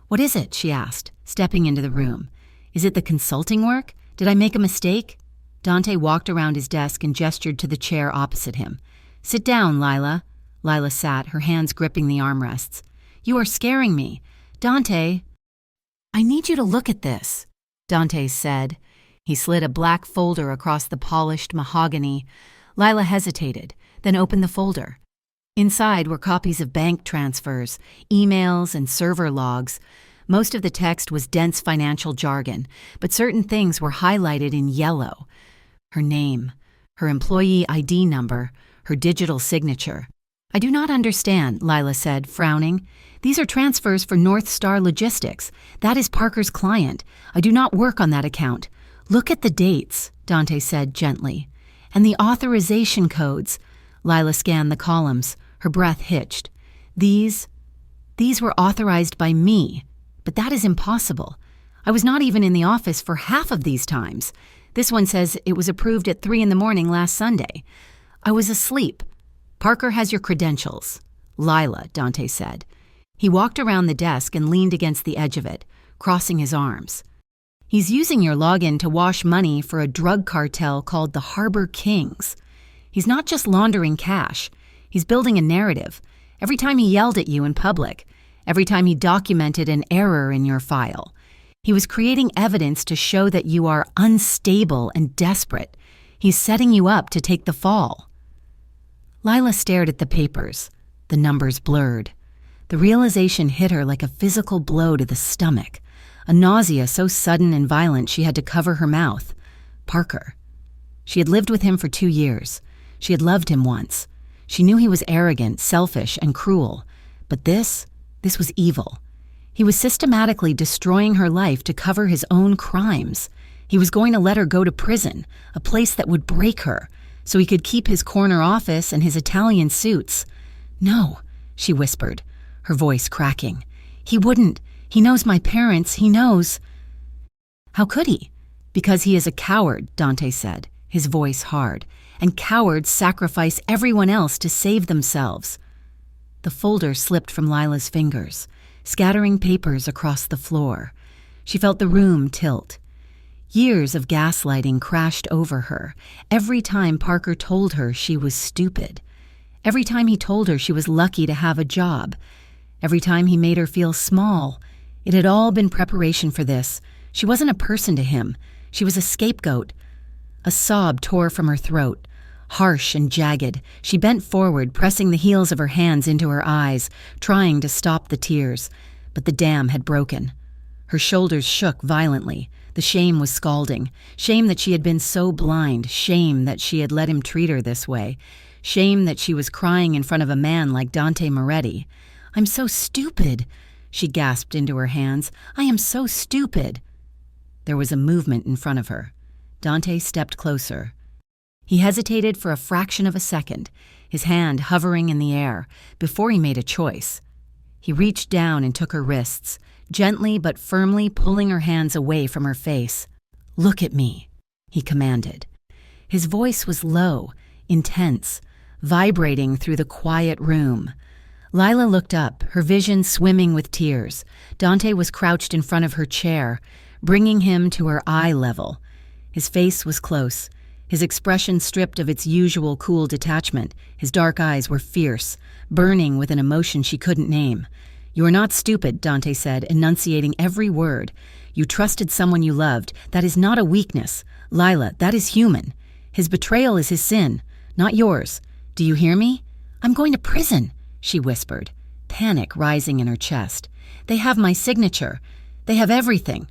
Speaker 1: "What is it?" she asked, stepping into the room. "Is it the consulting work? Did I make a mistake?" Dante walked around his desk and gestured to the chair opposite him. "Sit down, Lila." Lila sat, her hands gripping the armrests. "You are scaring me. Dante." "I need you to look at this," Dante said. He slid a black folder across the polished mahogany. Lila hesitated, then opened the folder. Inside were copies of bank transfers, emails, and server logs. Most of the text was dense financial jargon, but certain things were highlighted in yellow. Her name, her employee ID number, her digital signature. "I do not understand," Lila said, frowning. "These are transfers for North Star Logistics. That is Parker's client. I do not work on that account." "Look at the dates," Dante said gently. "And the authorization codes." Lila scanned the columns, her breath hitched. These were authorized by me, but that is impossible. I was not even in the office for half of these times. This one says it was approved at 3 a.m. last Sunday. I was asleep. "Parker has your credentials." "Lila," Dante said. He walked around the desk and leaned against the edge of it, crossing his arms. "He's using your login to wash money for a drug cartel called the Harbor Kings. He's not just laundering cash. He's building a narrative. Every time he yelled at you in public, every time he documented an error in your file, he was creating evidence to show that you are unstable and desperate. He's setting you up to take the fall." Lila stared at the papers. The numbers blurred. The realization hit her like a physical blow to the stomach, a nausea so sudden and violent she had to cover her mouth. Parker. She had lived with him for 2 years. She had loved him once. She knew he was arrogant, selfish, and cruel. But this was evil. He was systematically destroying her life to cover his own crimes. He was going to let her go to prison, a place that would break her, so he could keep his corner office and his Italian suits. "No," she whispered, her voice cracking. "He wouldn't. He knows my parents. He knows." "How could he?" "Because he is a coward," Dante said, his voice hard. "And cowards sacrifice everyone else to save themselves." The folder slipped from Lila's fingers, scattering papers across the floor. She felt the room tilt. Years of gaslighting crashed over her, every time Parker told her she was stupid. Every time he told her she was lucky to have a job. Every time he made her feel small. It had all been preparation for this. She wasn't a person to him. She was a scapegoat. A sob tore from her throat. harsh and jagged. She bent forward, pressing the heels of her hands into her eyes, trying to stop the tears. But the dam had broken. Her shoulders shook violently. The shame was scalding. Shame that she had been so blind. Shame that she had let him treat her this way. Shame that she was crying in front of a man like Dante Moretti. "I'm so stupid," she gasped into her hands. "I am so stupid." There was a movement in front of her. Dante stepped closer. He hesitated for a fraction of a second, his hand hovering in the air, before he made a choice. He reached down and took her wrists, gently but firmly pulling her hands away from her face. "Look at me," he commanded. His voice was low, intense, vibrating through the quiet room. Lila looked up, her vision swimming with tears. Dante was crouched in front of her chair, bringing him to her eye level. His face was close, his expression stripped of its usual cool detachment. His dark eyes were fierce, burning with an emotion she couldn't name. "You are not stupid," Dante said, enunciating every word. "You trusted someone you loved. That is not a weakness. Lila, that is human. His betrayal is his sin, not yours. Do you hear me? I'm going to prison," she whispered, panic rising in her chest. "They have my signature. They have everything."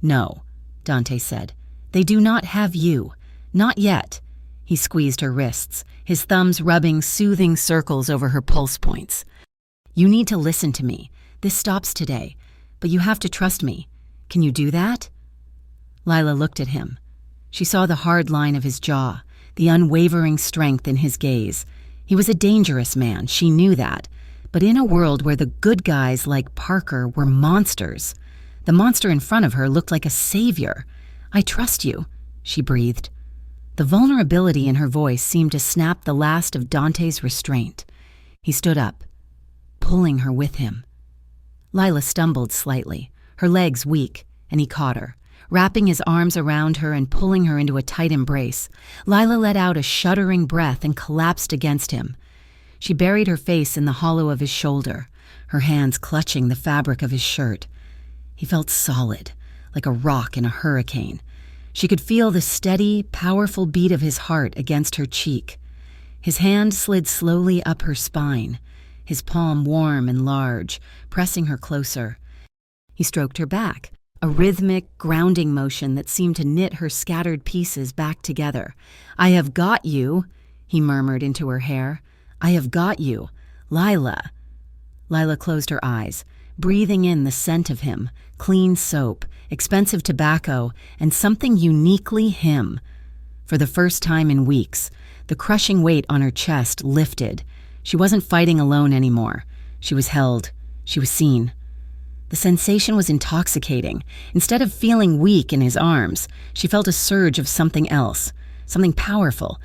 Speaker 1: "No," Dante said. "They do not have you. Not yet." He squeezed her wrists, his thumbs rubbing soothing circles over her pulse points. "You need to listen to me. This stops today, but you have to trust me. Can you do that?" Lila looked at him. She saw the hard line of his jaw, the unwavering strength in his gaze. He was a dangerous man, she knew that, but in a world where the good guys like Parker were monsters, the monster in front of her looked like a savior. "I trust you," she breathed. The vulnerability in her voice seemed to snap the last of Dante's restraint. He stood up, pulling her with him. Lila stumbled slightly, her legs weak, and he caught her, wrapping his arms around her and pulling her into a tight embrace. Lila let out a shuddering breath and collapsed against him. She buried her face in the hollow of his shoulder, her hands clutching the fabric of his shirt. He felt solid, like a rock in a hurricane. She could feel the steady, powerful beat of his heart against her cheek. His hand slid slowly up her spine, his palm warm and large, pressing her closer. He stroked her back, a rhythmic, grounding motion that seemed to knit her scattered pieces back together. "I have got you," he murmured into her hair. "I have got you, Lila." Lila closed her eyes, breathing in the scent of him, clean soap, expensive tobacco, and something uniquely him. For the first time in weeks, the crushing weight on her chest lifted. She wasn't fighting alone anymore. She was held. She was seen. The sensation was intoxicating. Instead of feeling weak in his arms, she felt a surge of something else, something powerful.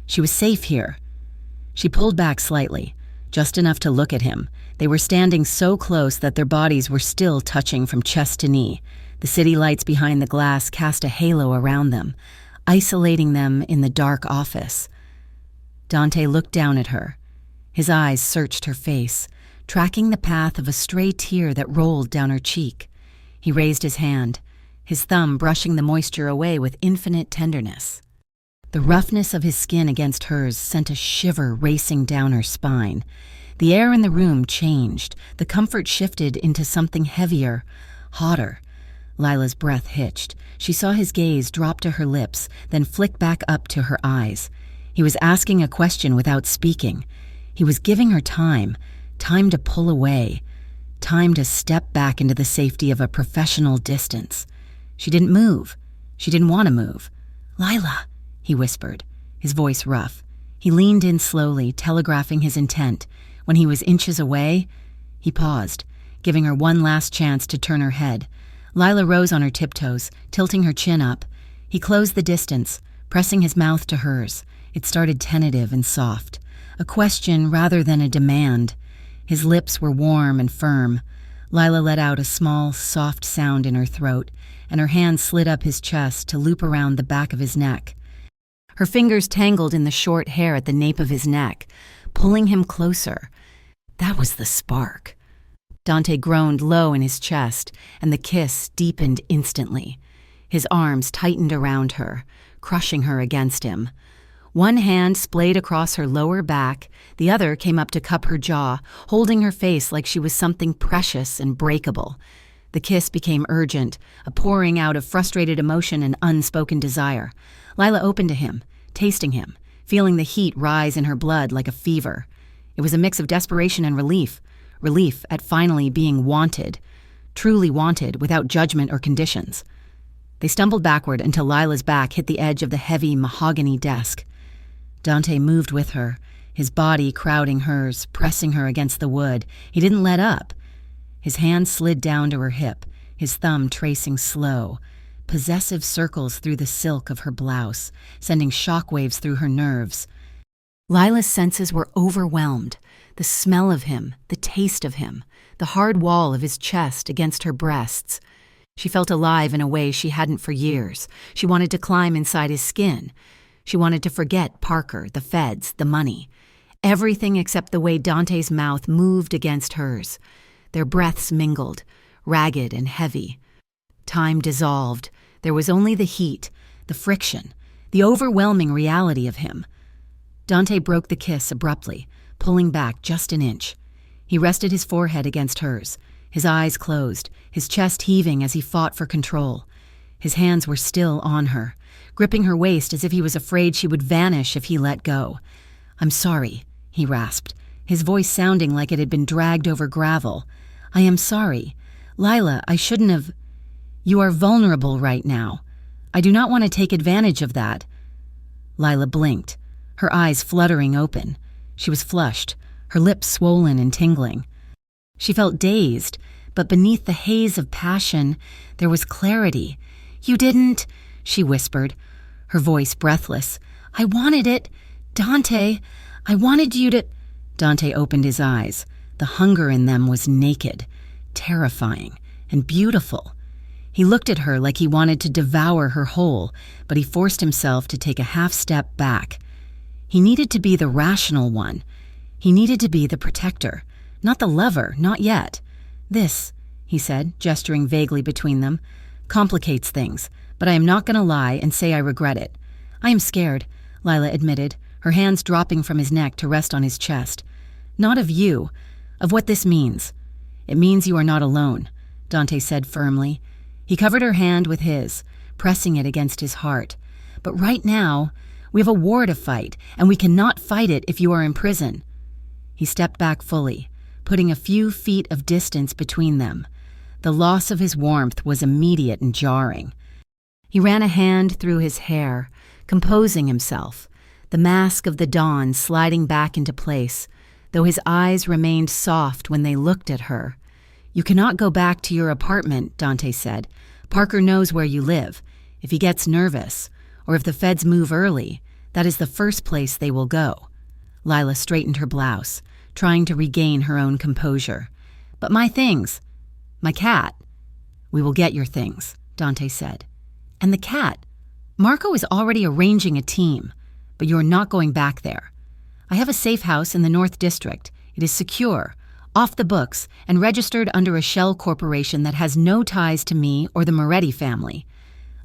Speaker 1: She was safe here. She pulled back slightly, just enough to look at him. They were standing so close that their bodies were still touching from chest to knee. The city lights behind the glass cast a halo around them, isolating them in the dark office. Dante looked down at her. His eyes searched her face, tracking the path of a stray tear that rolled down her cheek. He raised his hand, his thumb brushing the moisture away with infinite tenderness. The roughness of his skin against hers sent a shiver racing down her spine. The air in the room changed. The comfort shifted into something heavier, hotter. Lila's breath hitched. She saw his gaze drop to her lips, then flick back up to her eyes. He was asking a question without speaking. He was giving her time to pull away, time to step back into the safety of a professional distance. She didn't move. She didn't want to move. "Lila," he whispered, his voice rough. He leaned in slowly, telegraphing his intent. When he was inches away, he paused, giving her one last chance to turn her head. Lila rose on her tiptoes, tilting her chin up. He closed the distance, pressing his mouth to hers. It started tentative and soft, a question rather than a demand. His lips were warm and firm. Lila let out a small, soft sound in her throat, and her hand slid up his chest to loop around the back of his neck. Her fingers tangled in the short hair at the nape of his neck, pulling him closer. That was the spark. Dante groaned low in his chest, and the kiss deepened instantly. His arms tightened around her, crushing her against him. One hand splayed across her lower back, the other came up to cup her jaw, holding her face like she was something precious and breakable. The kiss became urgent, a pouring out of frustrated emotion and unspoken desire. Lila opened to him, tasting him, feeling the heat rise in her blood like a fever. It was a mix of desperation and relief at finally being wanted, truly wanted, without judgment or conditions. They stumbled backward until Lila's back hit the edge of the heavy mahogany desk. Dante moved with her, his body crowding hers, pressing her against the wood. He didn't let up. His hand slid down to her hip, his thumb tracing slow, possessive circles through the silk of her blouse, sending shockwaves through her nerves. Lila's senses were overwhelmed. The smell of him, the taste of him, the hard wall of his chest against her breasts. She felt alive in a way she hadn't for years. She wanted to climb inside his skin. She wanted to forget Parker, the feds, the money. Everything except the way Dante's mouth moved against hers. Their breaths mingled, ragged and heavy. Time dissolved. There was only the heat, the friction, the overwhelming reality of him. Dante broke the kiss abruptly, pulling back just an inch. He rested his forehead against hers, his eyes closed, his chest heaving as he fought for control. His hands were still on her, gripping her waist as if he was afraid she would vanish if he let go. "I'm sorry," he rasped, his voice sounding like it had been dragged over gravel. "I am sorry. Lila, I shouldn't have. You are vulnerable right now. I do not want to take advantage of that." Lila blinked, her eyes fluttering open. She was flushed, her lips swollen and tingling. She felt dazed, but beneath the haze of passion, there was clarity. "You didn't," she whispered, her voice breathless. "I wanted it. Dante, I wanted you to—" Dante opened his eyes. The hunger in them was naked, terrifying, and beautiful. He looked at her like he wanted to devour her whole, but he forced himself to take a half step back. He needed to be the rational one. He needed to be the protector, not the lover, not yet. "This," he said, gesturing vaguely between them, "complicates things, but I am not going to lie and say I regret it. I am scared," Lila admitted, her hands dropping from his neck to rest on his chest. "Not of you, of what this means." "It means you are not alone," Dante said firmly. He covered her hand with his, pressing it against his heart. "But right now, we have a war to fight, and we cannot fight it if you are in prison." He stepped back fully, putting a few feet of distance between them. The loss of his warmth was immediate and jarring. He ran a hand through his hair, composing himself, the mask of the dawn sliding back into place, though his eyes remained soft when they looked at her. "You cannot go back to your apartment," Dante said. "Parker knows where you live. If he gets nervous, or if the feds move early, that is the first place they will go." Lila straightened her blouse, trying to regain her own composure. "But my things, my cat." "We will get your things," Dante said. "And the cat. Marco is already arranging a team, but you are not going back there. I have a safe house in the North District. It is secure, off the books, and registered under a shell corporation that has no ties to me or the Moretti family."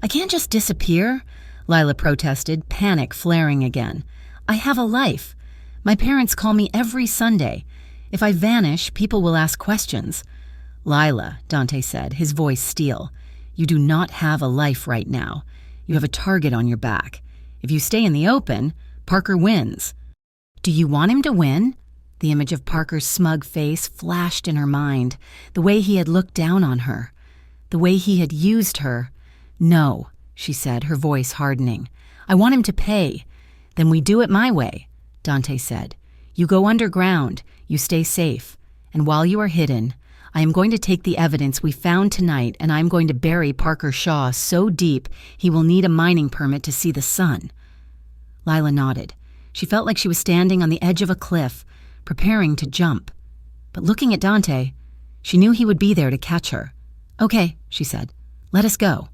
Speaker 1: "I can't just disappear," Lila protested, panic flaring again. "I have a life. My parents call me every Sunday. If I vanish, people will ask questions." "Lila," Dante said, his voice steel, "you do not have a life right now. You have a target on your back. If you stay in the open, Parker wins." "Do you want him to win?" The image of Parker's smug face flashed in her mind, the way he had looked down on her, the way he had used her. "No," she said, her voice hardening. "I want him to pay." "Then we do it my way," Dante said. "You go underground, you stay safe, and while you are hidden, I am going to take the evidence we found tonight and I am going to bury Parker Shaw so deep he will need a mining permit to see the sun." Lila nodded. She felt like she was standing on the edge of a cliff, preparing to jump. But looking at Dante, she knew he would be there to catch her. "Okay," she said. "Let us go."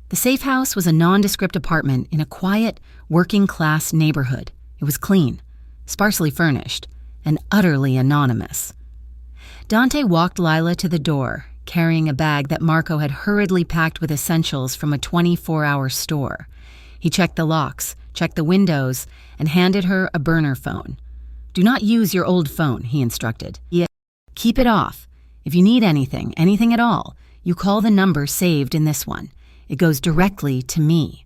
Speaker 1: The safe house was a nondescript apartment in a quiet, working-class neighborhood. It was clean, sparsely furnished, and utterly anonymous. Dante walked Lila to the door, carrying a bag that Marco had hurriedly packed with essentials from a 24-hour store. He checked the locks, checked the windows, and handed her a burner phone. "Do not use your old phone," he instructed. "Yeah, keep it off. If you need anything at all, you call the number saved in this one. It goes directly to me."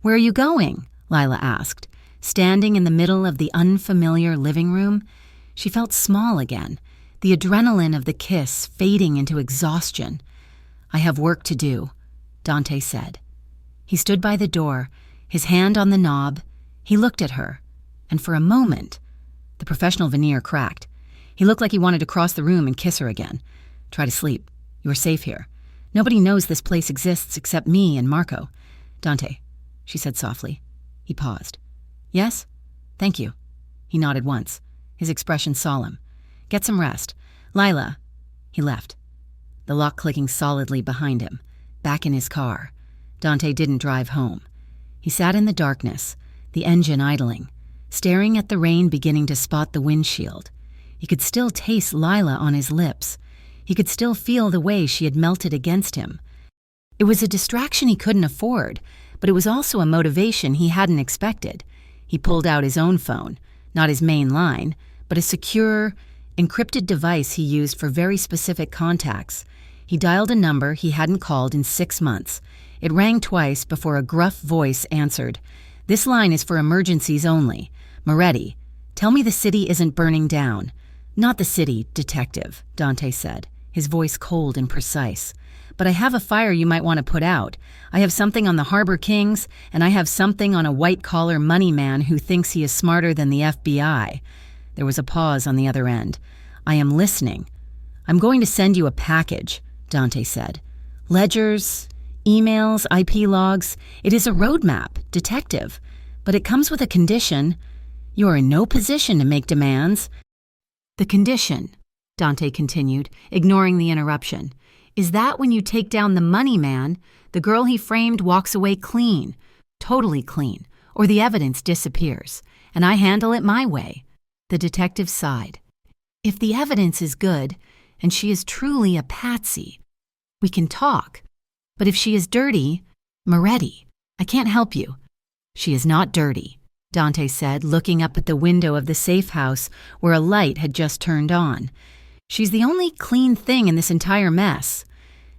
Speaker 1: "Where are you going?" Lila asked. Standing in the middle of the unfamiliar living room, she felt small again, the adrenaline of the kiss fading into exhaustion. "I have work to do," Dante said. He stood by the door, his hand on the knob. He looked at her, and for a moment, the professional veneer cracked. He looked like he wanted to cross the room and kiss her again. "Try to sleep. You are safe here. Nobody knows this place exists except me and Marco." "Dante," she said softly. He paused. "Yes? Thank you." He nodded once, his expression solemn. "Get some rest. Lila." He left, the lock clicking solidly behind him, back in his car. Dante didn't drive home. He sat in the darkness, the engine idling, staring at the rain beginning to spot the windshield. He could still taste Lila on his lips. He could still feel the way she had melted against him. It was a distraction he couldn't afford, but it was also a motivation he hadn't expected. He pulled out his own phone, not his main line, but a secure, encrypted device he used for very specific contacts. He dialed a number he hadn't called in 6 months. It rang twice before a gruff voice answered. "This line is for emergencies only. Moretti, tell me the city isn't burning down." "Not the city, detective," Dante said, his voice cold and precise. "But I have a fire you might want to put out. I have something on the Harbor Kings, and I have something on a white-collar money man who thinks he is smarter than the FBI. There was a pause on the other end. "I am listening." "I'm going to send you a package," Dante said. "Ledgers, emails, IP logs. It is a roadmap, detective. But it comes with a condition. You are in no position to make demands." "The condition," Dante continued, ignoring the interruption, "is that when you take down the money man, the girl he framed walks away clean, totally clean, or the evidence disappears, and I handle it my way." The detective sighed. "If the evidence is good, and she is truly a patsy, we can talk. But if she is dirty, Moretti, I can't help you." "She is not dirty," Dante said, looking up at the window of the safe house where a light had just turned on. "She's the only clean thing in this entire mess."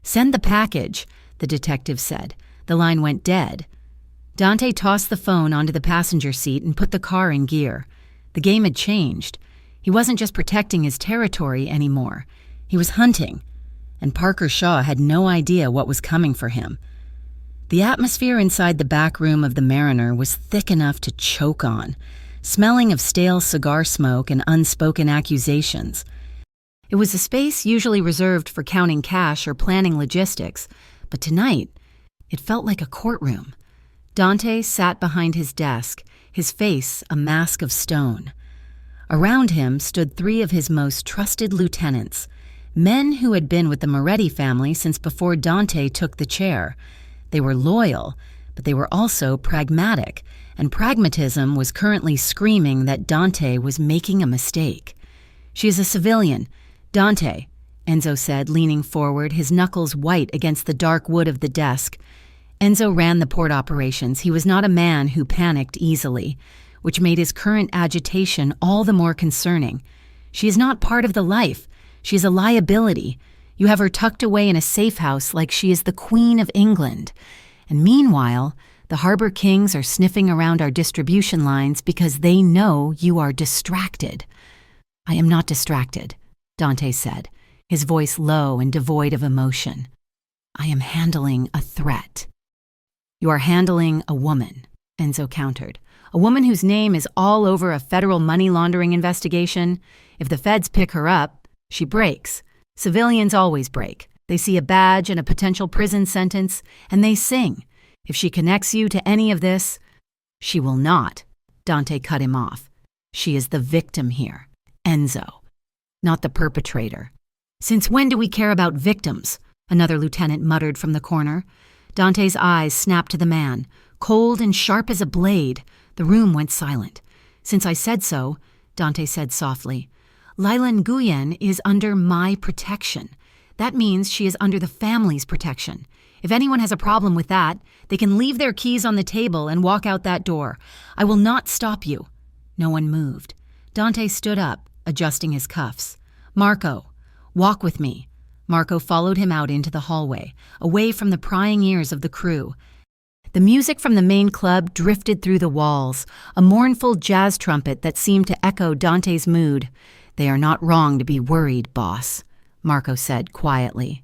Speaker 1: "Send the package," the detective said. The line went dead. Dante tossed the phone onto the passenger seat and put the car in gear. The game had changed. He wasn't just protecting his territory anymore. He was hunting, and Parker Shaw had no idea what was coming for him. The atmosphere inside the back room of the Mariner was thick enough to choke on, smelling of stale cigar smoke and unspoken accusations. It was a space usually reserved for counting cash or planning logistics, but tonight, it felt like a courtroom. Dante sat behind his desk, his face a mask of stone. Around him stood 3 of his most trusted lieutenants, men who had been with the Moretti family since before Dante took the chair. They were loyal, but they were also pragmatic, and pragmatism was currently screaming that Dante was making a mistake. "She is a civilian. Dante," Enzo said, leaning forward, his knuckles white against the dark wood of the desk. Enzo ran the port operations. He was not a man who panicked easily, which made his current agitation all the more concerning. "She is not part of the life. She is a liability. You have her tucked away in a safe house like she is the Queen of England. And meanwhile, the Harbor Kings are sniffing around our distribution lines because they know you are distracted." "I am not distracted," Dante said, his voice low and devoid of emotion. "I am handling a threat." "You are handling a woman," Enzo countered. "A woman whose name is all over a federal money laundering investigation. If the feds pick her up, she breaks. Civilians always break. They see a badge and a potential prison sentence, and they sing. If she connects you to any of this—" "She will not," Dante cut him off. "She is the victim here, Enzo, not the perpetrator." "Since when do we care about victims?" another lieutenant muttered from the corner. Dante's eyes snapped to the man. Cold and sharp as a blade, the room went silent. "Since I said so," Dante said softly, "Lila Nguyen is under my protection. That means she is under the family's protection. If anyone has a problem with that, they can leave their keys on the table and walk out that door. I will not stop you." No one moved. Dante stood up, adjusting his cuffs. "Marco, walk with me." Marco followed him out into the hallway, away from the prying ears of the crew. The music from the main club drifted through the walls, a mournful jazz trumpet that seemed to echo Dante's mood. "They are not wrong to be worried, boss," Marco said quietly.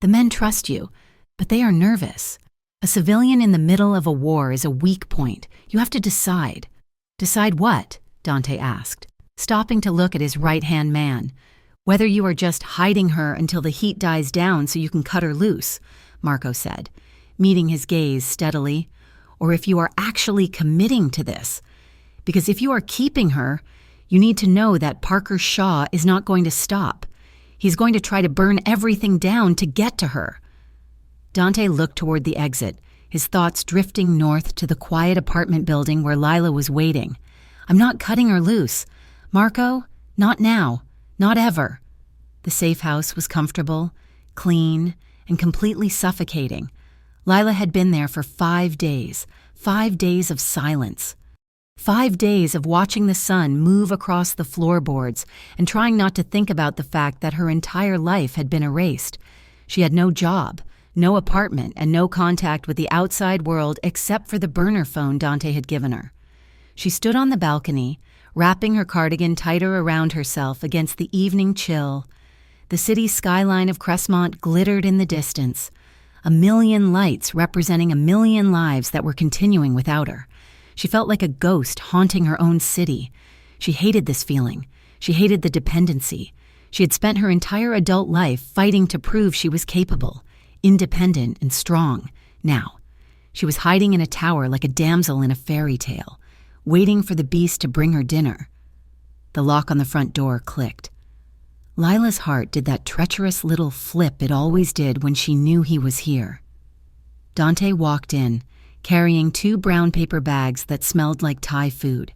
Speaker 1: "The men trust you, but they are nervous. A civilian in the middle of a war is a weak point. You have to decide." "Decide what?" Dante asked, stopping to look at his right-hand man. "Whether you are just hiding her until the heat dies down so you can cut her loose," Marco said, meeting his gaze steadily, "or if you are actually committing to this. Because if you are keeping her, you need to know that Parker Shaw is not going to stop. He's going to try to burn everything down to get to her." Dante looked toward the exit, his thoughts drifting north to the quiet apartment building where Lila was waiting. "I'm not cutting her loose. Marco, not now, not ever." The safe house was comfortable, clean, and completely suffocating. Lila had been there for 5 days, 5 days of silence. 5 days of watching the sun move across the floorboards and trying not to think about the fact that her entire life had been erased. She had no job, no apartment, and no contact with the outside world except for the burner phone Dante had given her. She stood on the balcony, wrapping her cardigan tighter around herself against the evening chill. The city skyline of Crestmont glittered in the distance, a million lights representing a million lives that were continuing without her. She felt like a ghost haunting her own city. She hated this feeling. She hated the dependency. She had spent her entire adult life fighting to prove she was capable, independent and strong. Now, she was hiding in a tower like a damsel in a fairy tale, waiting for the beast to bring her dinner. The lock on the front door clicked. Lila's heart did that treacherous little flip it always did when she knew he was here. Dante walked in, carrying 2 brown paper bags that smelled like Thai food.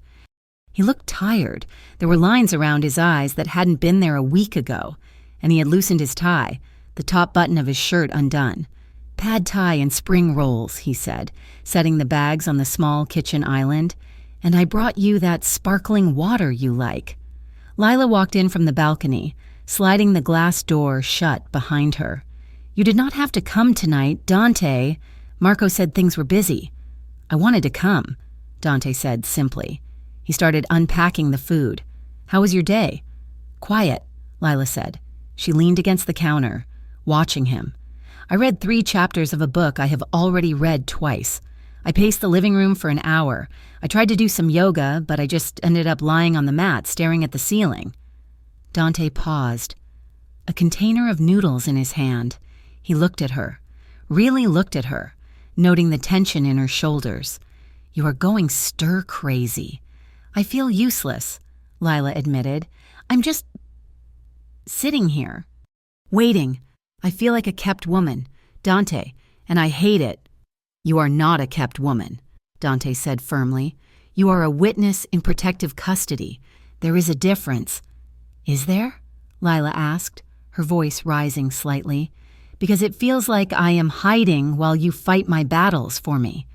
Speaker 1: He looked tired. There were lines around his eyes that hadn't been there a week ago, and he had loosened his tie, the top button of his shirt undone. "Pad Thai and spring rolls," he said, setting the bags on the small kitchen island. "And I brought you that sparkling water you like." Lila walked in from the balcony, sliding the glass door shut behind her. "You did not have to come tonight, Dante." Marco said things were busy. "I wanted to come," Dante said simply. He started unpacking the food. "How was your day?" "Quiet," Lila said. She leaned against the counter, watching him. "I read 3 chapters of a book I have already read twice. I paced the living room for an hour. I tried to do some yoga, but I just ended up lying on the mat staring at the ceiling." Dante paused, a container of noodles in his hand. He looked at her, really looked at her, noting the tension in her shoulders. "You are going stir-crazy." "I feel useless," Lila admitted. "I'm just sitting here, waiting. I feel like a kept woman, Dante, and I hate it." "You are not a kept woman," Dante said firmly. "You are a witness in protective custody. There is a difference." "Is there?" Lila asked, her voice rising slightly. "Because it feels like I am hiding while you fight my battles for me."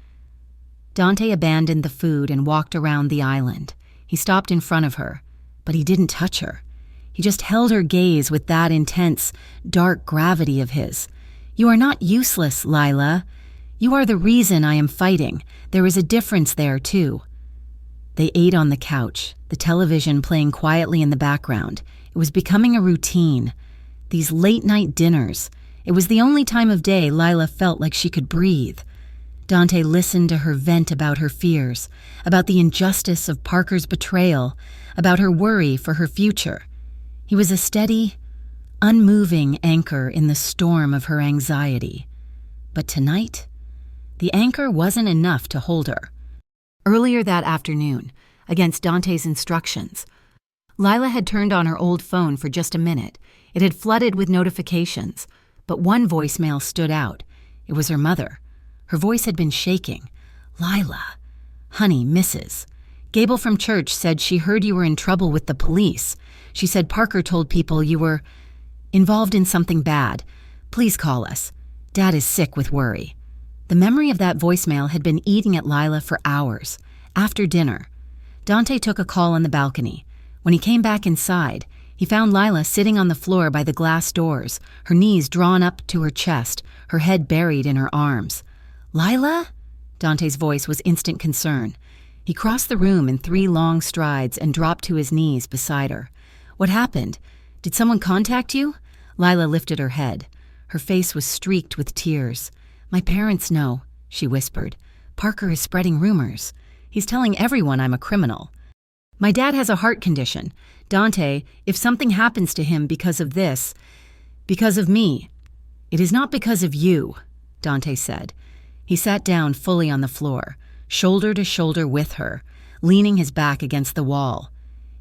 Speaker 1: Dante abandoned the food and walked around the island. He stopped in front of her, but he didn't touch her. He just held her gaze with that intense, dark gravity of his. "You are not useless, Lila. You are the reason I am fighting. There is a difference there, too." They ate on the couch, the television playing quietly in the background. It was becoming a routine. These late-night dinners. It was the only time of day Lila felt like she could breathe. Dante listened to her vent about her fears, about the injustice of Parker's betrayal, about her worry for her future. He was a steady, unmoving anchor in the storm of her anxiety. But tonight, the anchor wasn't enough to hold her. Earlier that afternoon, against Dante's instructions, Lila had turned on her old phone for just a minute. It had flooded with notifications, but one voicemail stood out. It was her mother. Her voice had been shaking. "Lila, honey, Mrs. Gable from church said she heard you were in trouble with the police. She said Parker told people you were..." Involved in something bad. Please call us. Dad is sick with worry." The memory of that voicemail had been eating at Lila for hours. After dinner, Dante took a call on the balcony. When he came back inside, he found Lila sitting on the floor by the glass doors, her knees drawn up to her chest, her head buried in her arms. "Lila?" Dante's voice was instant concern. He crossed the room in 3 long strides and dropped to his knees beside her. "What happened? Did someone contact you?" Lila lifted her head. Her face was streaked with tears. "My parents know," she whispered. "Parker is spreading rumors. He's telling everyone I'm a criminal. My dad has a heart condition. Dante, if something happens to him because of this, because of me, it is not because of you," Dante said. He sat down fully on the floor, shoulder to shoulder with her, leaning his back against the wall.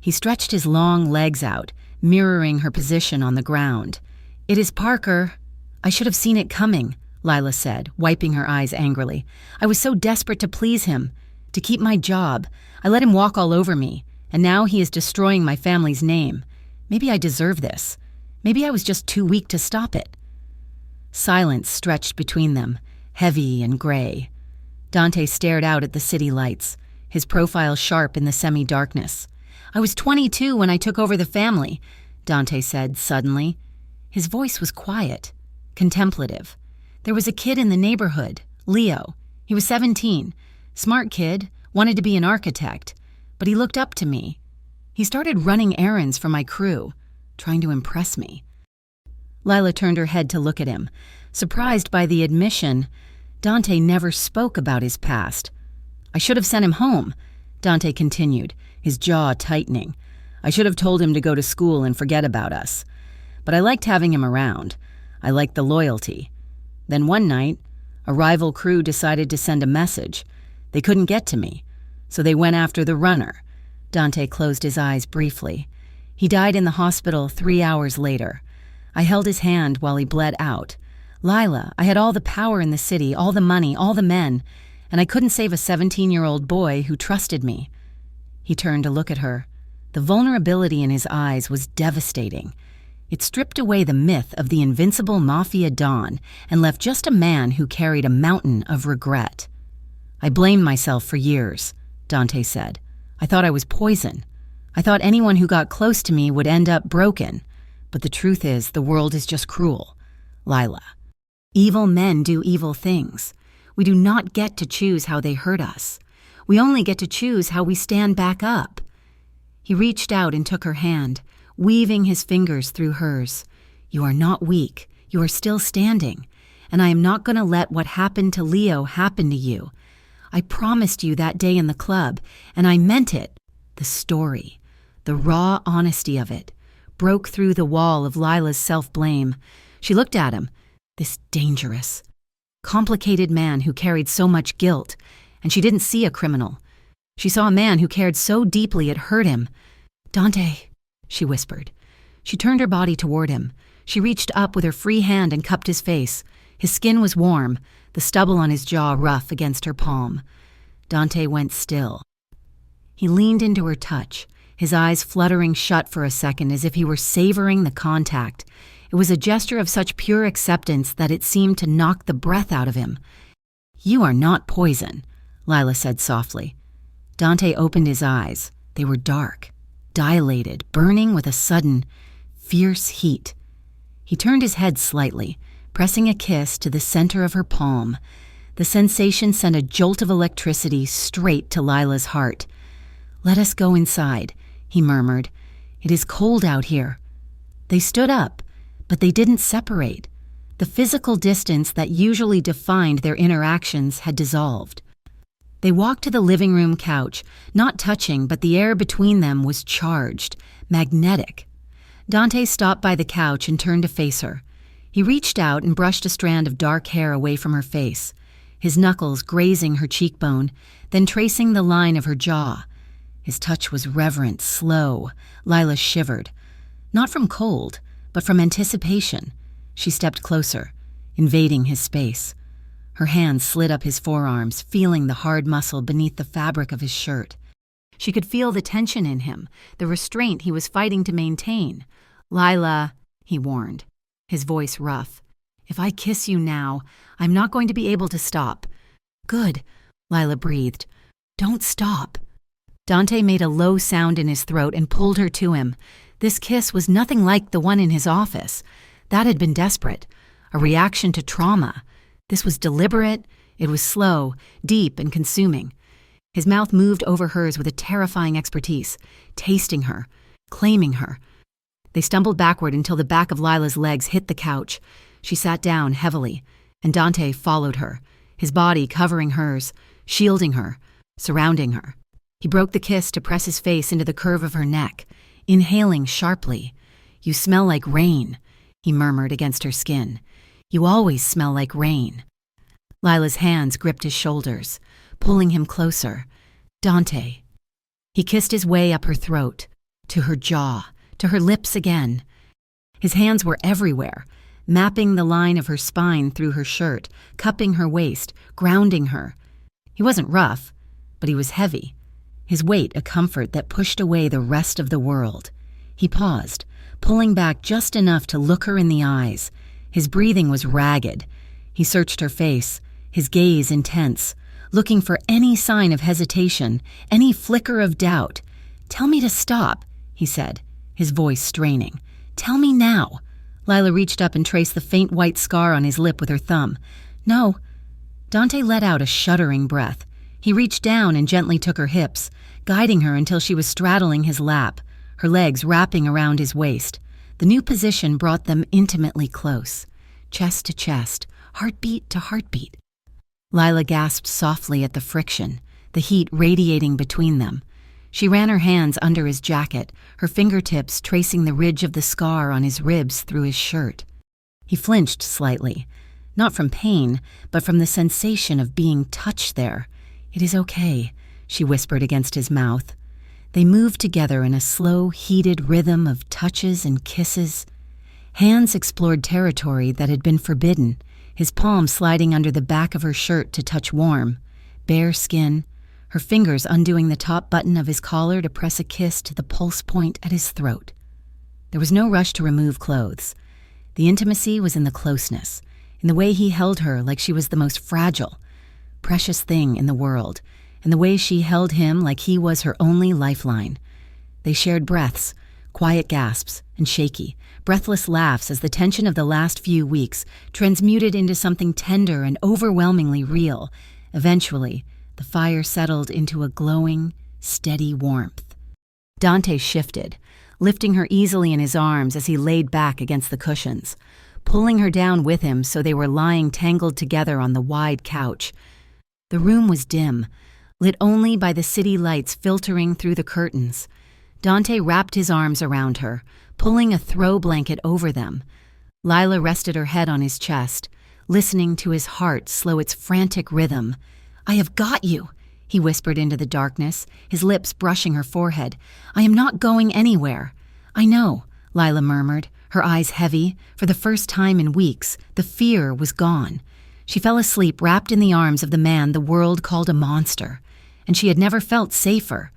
Speaker 1: He stretched his long legs out, mirroring her position on the ground. "It is Parker. I should have seen it coming," Lila said, wiping her eyes angrily. "I was so desperate to please him, to keep my job. I let him walk all over me, and now he is destroying my family's name. Maybe I deserve this. Maybe I was just too weak to stop it." Silence stretched between them, heavy and gray. Dante stared out at the city lights, his profile sharp in the semi-darkness. "I was 22 when I took over the family," Dante said suddenly. His voice was quiet, contemplative. "There was a kid in the neighborhood, Leo. He was 17. Smart kid, wanted to be an architect, but he looked up to me. He started running errands for my crew, trying to impress me." Lila turned her head to look at him, surprised by the admission. Dante never spoke about his past. "I should have sent him home," Dante continued, his jaw tightening. "I should have told him to go to school and forget about us. But I liked having him around. I liked the loyalty. Then one night, a rival crew decided to send a message. They couldn't get to me, so they went after the runner." Dante closed his eyes briefly. "He died in the hospital 3 hours later. I held his hand while he bled out. Lila, I had all the power in the city, all the money, all the men, and I couldn't save a 17-year-old boy who trusted me." He turned to look at her. The vulnerability in his eyes was devastating. It stripped away the myth of the invincible Mafia Don and left just a man who carried a mountain of regret. "I blamed myself for years," Dante said. "I thought I was poison. I thought anyone who got close to me would end up broken. But the truth is, the world is just cruel. Lila, evil men do evil things. We do not get to choose how they hurt us. We only get to choose how we stand back up." He reached out and took her hand, weaving his fingers through hers. "You are not weak. You are still standing. And I am not going to let what happened to Leo happen to you. I promised you that day in the club, and I meant it." The story, the raw honesty of it, broke through the wall of Lila's self-blame. She looked at him, this dangerous, complicated man who carried so much guilt, and she didn't see a criminal. She saw a man who cared so deeply it hurt him. "Dante," she whispered. She turned her body toward him. She reached up with her free hand and cupped his face. His skin was warm, the stubble on his jaw rough against her palm. Dante went still. He leaned into her touch, his eyes fluttering shut for a second as if he were savoring the contact. It was a gesture of such pure acceptance that it seemed to knock the breath out of him. "You are not poison," Lila said softly. Dante opened his eyes. They were dark, dilated, burning with a sudden, fierce heat. He turned his head slightly, pressing a kiss to the center of her palm. The sensation sent a jolt of electricity straight to Lila's heart. "Let us go inside," he murmured. "It is cold out here." They stood up, but they didn't separate. The physical distance that usually defined their interactions had dissolved. They walked to the living room couch, not touching, but the air between them was charged, magnetic. Dante stopped by the couch and turned to face her. He reached out and brushed a strand of dark hair away from her face, his knuckles grazing her cheekbone, then tracing the line of her jaw. His touch was reverent, slow. Lila shivered. Not from cold, but from anticipation. She stepped closer, invading his space. Her hand slid up his forearms, feeling the hard muscle beneath the fabric of his shirt. She could feel the tension in him, the restraint he was fighting to maintain. "Lila," he warned, his voice rough. "If I kiss you now, I'm not going to be able to stop." "Good," Lila breathed. "Don't stop." Dante made a low sound in his throat and pulled her to him. This kiss was nothing like the one in his office. That had been desperate, a reaction to trauma. This was deliberate, it was slow, deep, and consuming. His mouth moved over hers with a terrifying expertise, tasting her, claiming her. They stumbled backward until the back of Lila's legs hit the couch. She sat down heavily, and Dante followed her, his body covering hers, shielding her, surrounding her. He broke the kiss to press his face into the curve of her neck, inhaling sharply. "You smell like rain," he murmured against her skin. "You always smell like rain." Lila's hands gripped his shoulders, pulling him closer. "Dante." He kissed his way up her throat, to her jaw, to her lips again. His hands were everywhere, mapping the line of her spine through her shirt, cupping her waist, grounding her. He wasn't rough, but he was heavy, his weight a comfort that pushed away the rest of the world. He paused, pulling back just enough to look her in the eyes. His breathing was ragged. He searched her face, his gaze intense, looking for any sign of hesitation, any flicker of doubt. "Tell me to stop," he said, his voice straining. "Tell me now." Lila reached up and traced the faint white scar on his lip with her thumb. "No." Dante let out a shuddering breath. He reached down and gently took her hips, guiding her until she was straddling his lap, her legs wrapping around his waist. The new position brought them intimately close, chest to chest, heartbeat to heartbeat. Lila gasped softly at the friction, the heat radiating between them. She ran her hands under his jacket, her fingertips tracing the ridge of the scar on his ribs through his shirt. He flinched slightly, not from pain, but from the sensation of being touched there. "It is okay," she whispered against his mouth. They moved together in a slow, heated rhythm of touches and kisses. Hands explored territory that had been forbidden, his palm sliding under the back of her shirt to touch warm, bare skin, her fingers undoing the top button of his collar to press a kiss to the pulse point at his throat. There was no rush to remove clothes. The intimacy was in the closeness, in the way he held her like she was the most fragile, precious thing in the world, and the way she held him like he was her only lifeline. They shared breaths, quiet gasps, and shaky, breathless laughs as the tension of the last few weeks transmuted into something tender and overwhelmingly real. Eventually, the fire settled into a glowing, steady warmth. Dante shifted, lifting her easily in his arms as he laid back against the cushions, pulling her down with him so they were lying tangled together on the wide couch. The room was dim, lit only by the city lights filtering through the curtains. Dante wrapped his arms around her, pulling a throw blanket over them. Lila rested her head on his chest, listening to his heart slow its frantic rhythm. "I have got you," he whispered into the darkness, his lips brushing her forehead. "I am not going anywhere." "I know," Lila murmured, her eyes heavy. For the first time in weeks, the fear was gone. She fell asleep wrapped in the arms of the man the world called a monster, and she had never felt safer.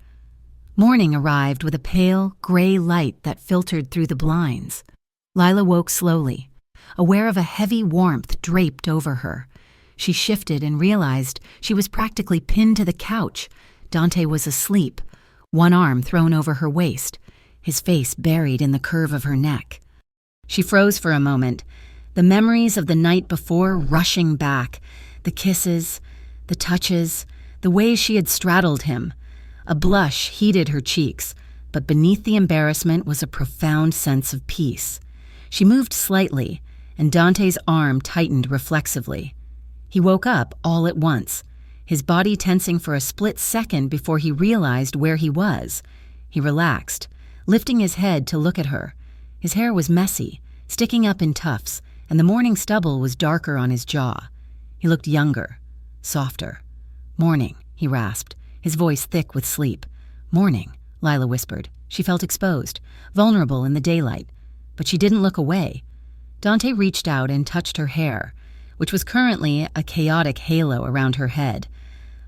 Speaker 1: Morning arrived with a pale, gray light that filtered through the blinds. Lila woke slowly, aware of a heavy warmth draped over her. She shifted and realized she was practically pinned to the couch. Dante was asleep, one arm thrown over her waist, his face buried in the curve of her neck. She froze for a moment, the memories of the night before rushing back, the kisses, the touches, the way she had straddled him. A blush heated her cheeks, but beneath the embarrassment was a profound sense of peace. She moved slightly, and Dante's arm tightened reflexively. He woke up all at once, his body tensing for a split second before he realized where he was. He relaxed, lifting his head to look at her. His hair was messy, sticking up in tufts, and the morning stubble was darker on his jaw. He looked younger, softer. "Morning," he rasped, his voice thick with sleep. "Morning," Lila whispered. She felt exposed, vulnerable in the daylight, but she didn't look away. Dante reached out and touched her hair, which was currently a chaotic halo around her head.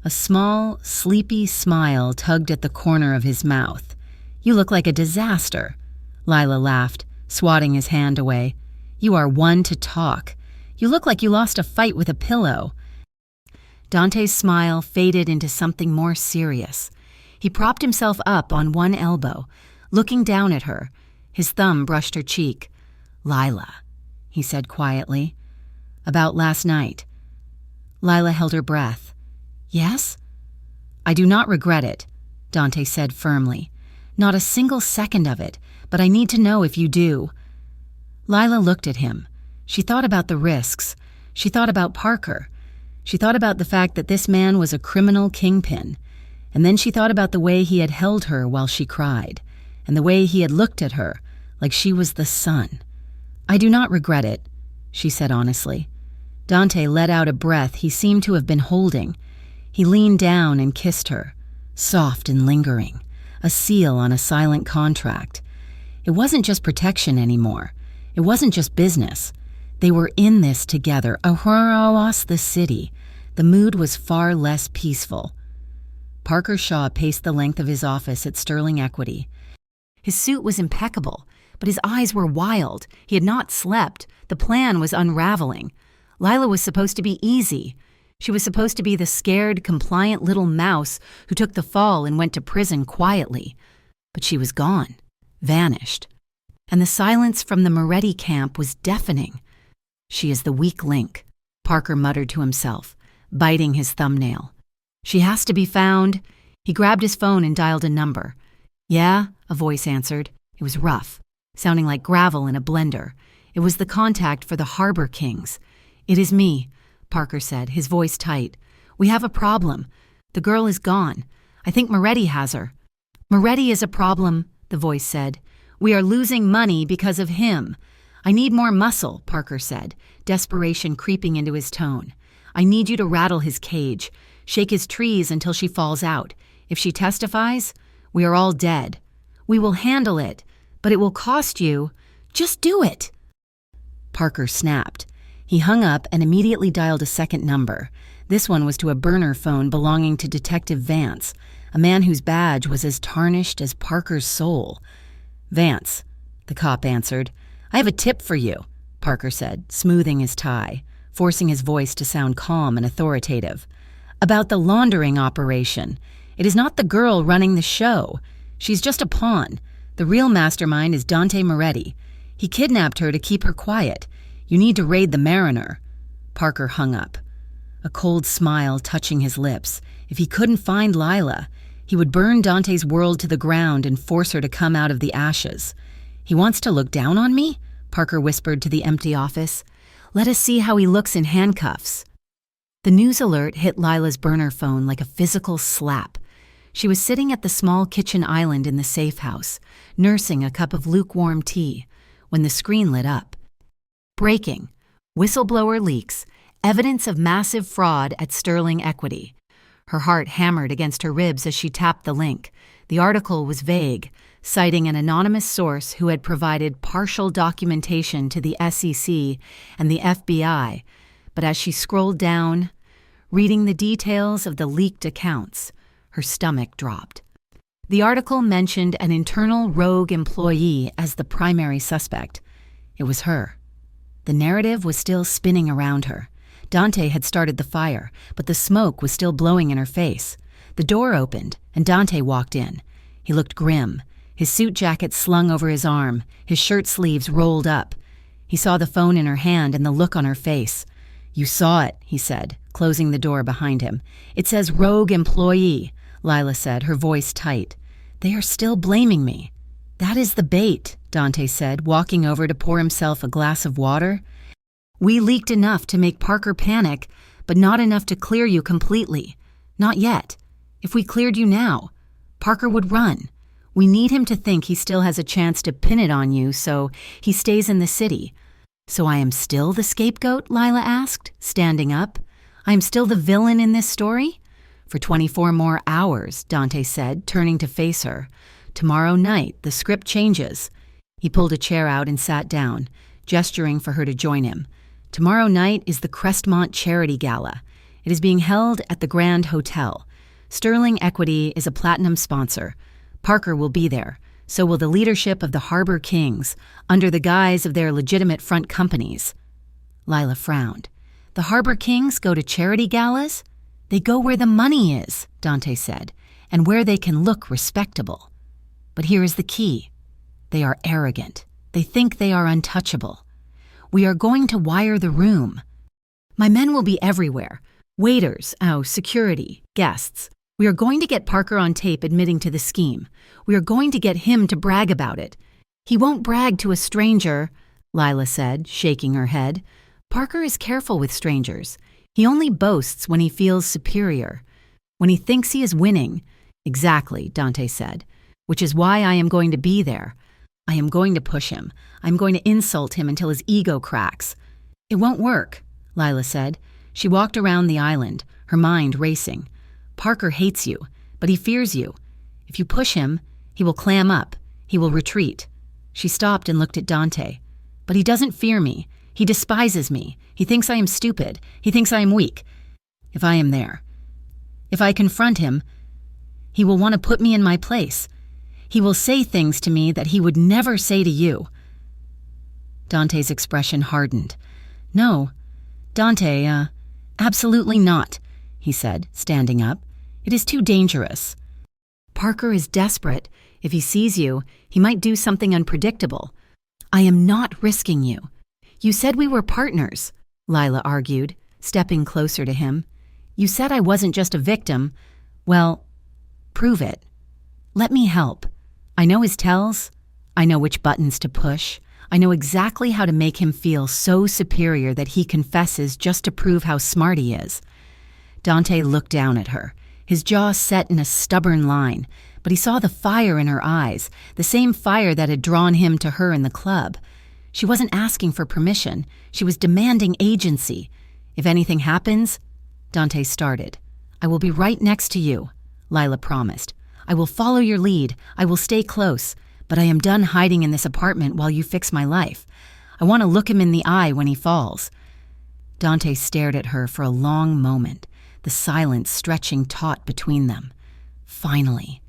Speaker 1: A small, sleepy smile tugged at the corner of his mouth. "You look like a disaster." Lila laughed, swatting his hand away. "You are one to talk. You look like you lost a fight with a pillow." Dante's smile faded into something more serious. He propped himself up on one elbow, looking down at her. His thumb brushed her cheek. "Lila," he said quietly. "About last night." Lila held her breath. "Yes?" "I do not regret it," Dante said firmly. "Not a single second of it, but I need to know if you do." Lila looked at him. She thought about the risks. She thought about Parker. She thought about the fact that this man was a criminal kingpin. And then she thought about the way he had held her while she cried, and the way he had looked at her, like she was the sun. "I do not regret it," she said honestly. Dante let out a breath he seemed to have been holding. He leaned down and kissed her, soft and lingering, a seal on a silent contract. It wasn't just protection anymore. It wasn't just business. They were in this together, across the city. The mood was far less peaceful. Parker Shaw paced the length of his office at Sterling Equity. His suit was impeccable, but his eyes were wild. He had not slept. The plan was unraveling. Lila was supposed to be easy. She was supposed to be the scared, compliant little mouse who took the fall and went to prison quietly. But she was gone, vanished. And the silence from the Moretti camp was deafening. "She is the weak link," Parker muttered to himself, biting his thumbnail. "She has to be found." He grabbed his phone and dialed a number. "Yeah," a voice answered. It was rough, sounding like gravel in a blender. It was the contact for the Harbor Kings. "It is me," Parker said, his voice tight. "We have a problem. The girl is gone. I think Moretti has her." "Moretti is a problem," the voice said. "We are losing money because of him." "I need more muscle," Parker said, desperation creeping into his tone. "I need you to rattle his cage. Shake his trees until she falls out. If she testifies, we are all dead. We will handle it, but it will cost you. Just do it." Parker snapped. He hung up and immediately dialed a second number. This one was to a burner phone belonging to Detective Vance, a man whose badge was as tarnished as Parker's soul. "Vance," the cop answered. "I have a tip for you," Parker said, smoothing his tie, forcing his voice to sound calm and authoritative. "About the laundering operation. It is not the girl running the show. She's just a pawn. The real mastermind is Dante Moretti. He kidnapped her to keep her quiet. You need to raid the Mariner." Parker hung up, a cold smile touching his lips. If he couldn't find Lila, he would burn Dante's world to the ground and force her to come out of the ashes. "He wants to look down on me?" Parker whispered to the empty office. "Let us see how he looks in handcuffs." The news alert hit Lila's burner phone like a physical slap. She was sitting at the small kitchen island in the safe house, nursing a cup of lukewarm tea, when the screen lit up. Breaking. Whistleblower leaks. Evidence of massive fraud at Sterling Equity. Her heart hammered against her ribs as she tapped the link. The article was vague, citing an anonymous source who had provided partial documentation to the SEC and the FBI. But as she scrolled down, reading the details of the leaked accounts, her stomach dropped. The article mentioned an internal rogue employee as the primary suspect. It was her. The narrative was still spinning around her. Dante had started the fire, but the smoke was still blowing in her face. The door opened, and Dante walked in. He looked grim, his suit jacket slung over his arm, his shirt sleeves rolled up. He saw the phone in her hand and the look on her face. "You saw it," he said, closing the door behind him. "It says rogue employee," Lila said, her voice tight. "They are still blaming me." "That is the bait," Dante said, walking over to pour himself a glass of water. "We leaked enough to make Parker panic, but not enough to clear you completely. Not yet. If we cleared you now, Parker would run. We need him to think he still has a chance to pin it on you, so he stays in the city." "So I am still the scapegoat?" Lila asked, standing up. "I am still the villain in this story?" "For 24 more hours," Dante said, turning to face her. "Tomorrow night, the script changes." He pulled a chair out and sat down, gesturing for her to join him. "Tomorrow night is the Crestmont Charity Gala. It is being held at the Grand Hotel. Sterling Equity is a platinum sponsor. Parker will be there. So will the leadership of the Harbor Kings, under the guise of their legitimate front companies. Lila frowned. The Harbor Kings go to charity galas? They go where the money is, Dante said, and where they can look respectable. But here is the key. They are arrogant. They think they are untouchable. We are going to wire the room. My men will be everywhere. Waiters, security, guests. We are going to get Parker on tape admitting to the scheme. We are going to get him to brag about it. He won't brag to a stranger, Lila said, shaking her head. Parker is careful with strangers. He only boasts when he feels superior. When he thinks he is winning. Exactly, Dante said. Which is why I am going to be there. I am going to push him. I am going to insult him until his ego cracks. It won't work, Lila said. She walked around the island, her mind racing. Parker hates you, but he fears you. If you push him, he will clam up. He will retreat. She stopped and looked at Dante. But he doesn't fear me. He despises me. He thinks I am stupid. He thinks I am weak. If I am there, if I confront him, he will want to put me in my place. He will say things to me that he would never say to you. Dante's expression hardened. No, Dante, absolutely not, he said, standing up. It is too dangerous. Parker is desperate. If he sees you, he might do something unpredictable. I am not risking you. You said we were partners, Lila argued, stepping closer to him. You said I wasn't just a victim. Well, prove it. Let me help. I know his tells. I know which buttons to push. I know exactly how to make him feel so superior that he confesses just to prove how smart he is. Dante looked down at her, his jaw set in a stubborn line, but he saw the fire in her eyes, the same fire that had drawn him to her in the club. She wasn't asking for permission. She was demanding agency. If anything happens, Dante started. I will be right next to you, Lila promised. I will follow your lead. I will stay close, but I am done hiding in this apartment while you fix my life. I want to look him in the eye when he falls. Dante stared at her for a long moment, the silence stretching taut between them. Finally,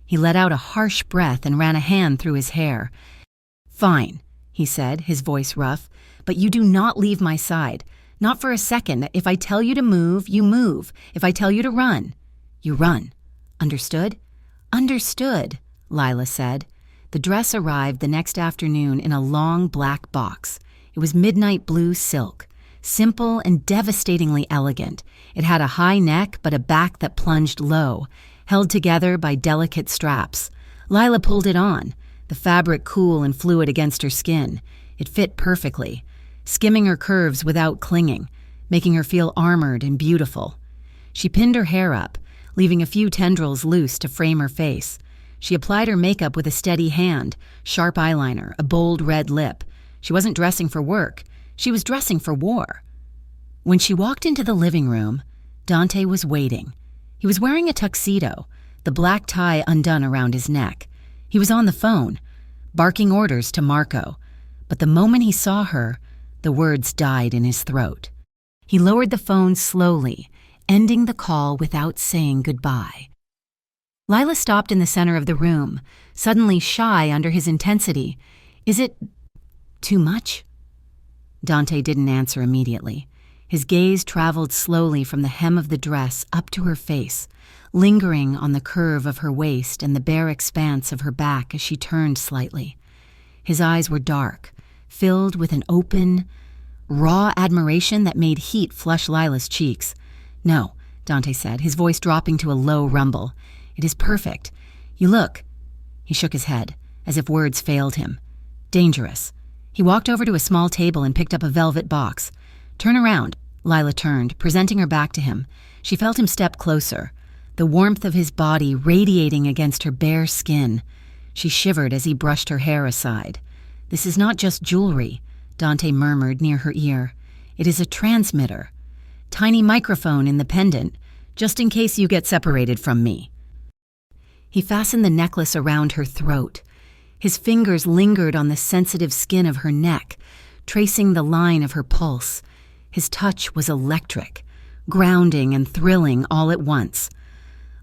Speaker 1: he let out a harsh breath and ran a hand through his hair. Fine, he said, his voice rough, but you do not leave my side. Not for a second. If I tell you to move, you move. If I tell you to run, you run. Understood? Understood, Lila said. The dress arrived the next afternoon in a long black box. It was midnight blue silk, simple and devastatingly elegant. It had a high neck but a back that plunged low, held together by delicate straps. Lila pulled it on, the fabric cool and fluid against her skin. It fit perfectly, skimming her curves without clinging, making her feel armored and beautiful. She pinned her hair up, leaving a few tendrils loose to frame her face. She applied her makeup with a steady hand, sharp eyeliner, a bold red lip. She wasn't dressing for work. She was dressing for war. When she walked into the living room, Dante was waiting. He was wearing a tuxedo, the black tie undone around his neck. He was on the phone, barking orders to Marco. But the moment he saw her, the words died in his throat. He lowered the phone slowly, ending the call without saying goodbye. Lila stopped in the center of the room, suddenly shy under his intensity. Is it too much? Dante didn't answer immediately. His gaze traveled slowly from the hem of the dress up to her face, lingering on the curve of her waist and the bare expanse of her back as she turned slightly. His eyes were dark, filled with an open, raw admiration that made heat flush Lila's cheeks. No, Dante said, his voice dropping to a low rumble. It is perfect. You look. He shook his head, as if words failed him. Dangerous. He walked over to a small table and picked up a velvet box. Turn around. Lila turned, presenting her back to him. She felt him step closer, the warmth of his body radiating against her bare skin. She shivered as he brushed her hair aside. This is not just jewelry, Dante murmured near her ear. It is a transmitter. Tiny microphone in the pendant, just in case you get separated from me. He fastened the necklace around her throat. His fingers lingered on the sensitive skin of her neck, tracing the line of her pulse. His touch was electric, grounding and thrilling all at once.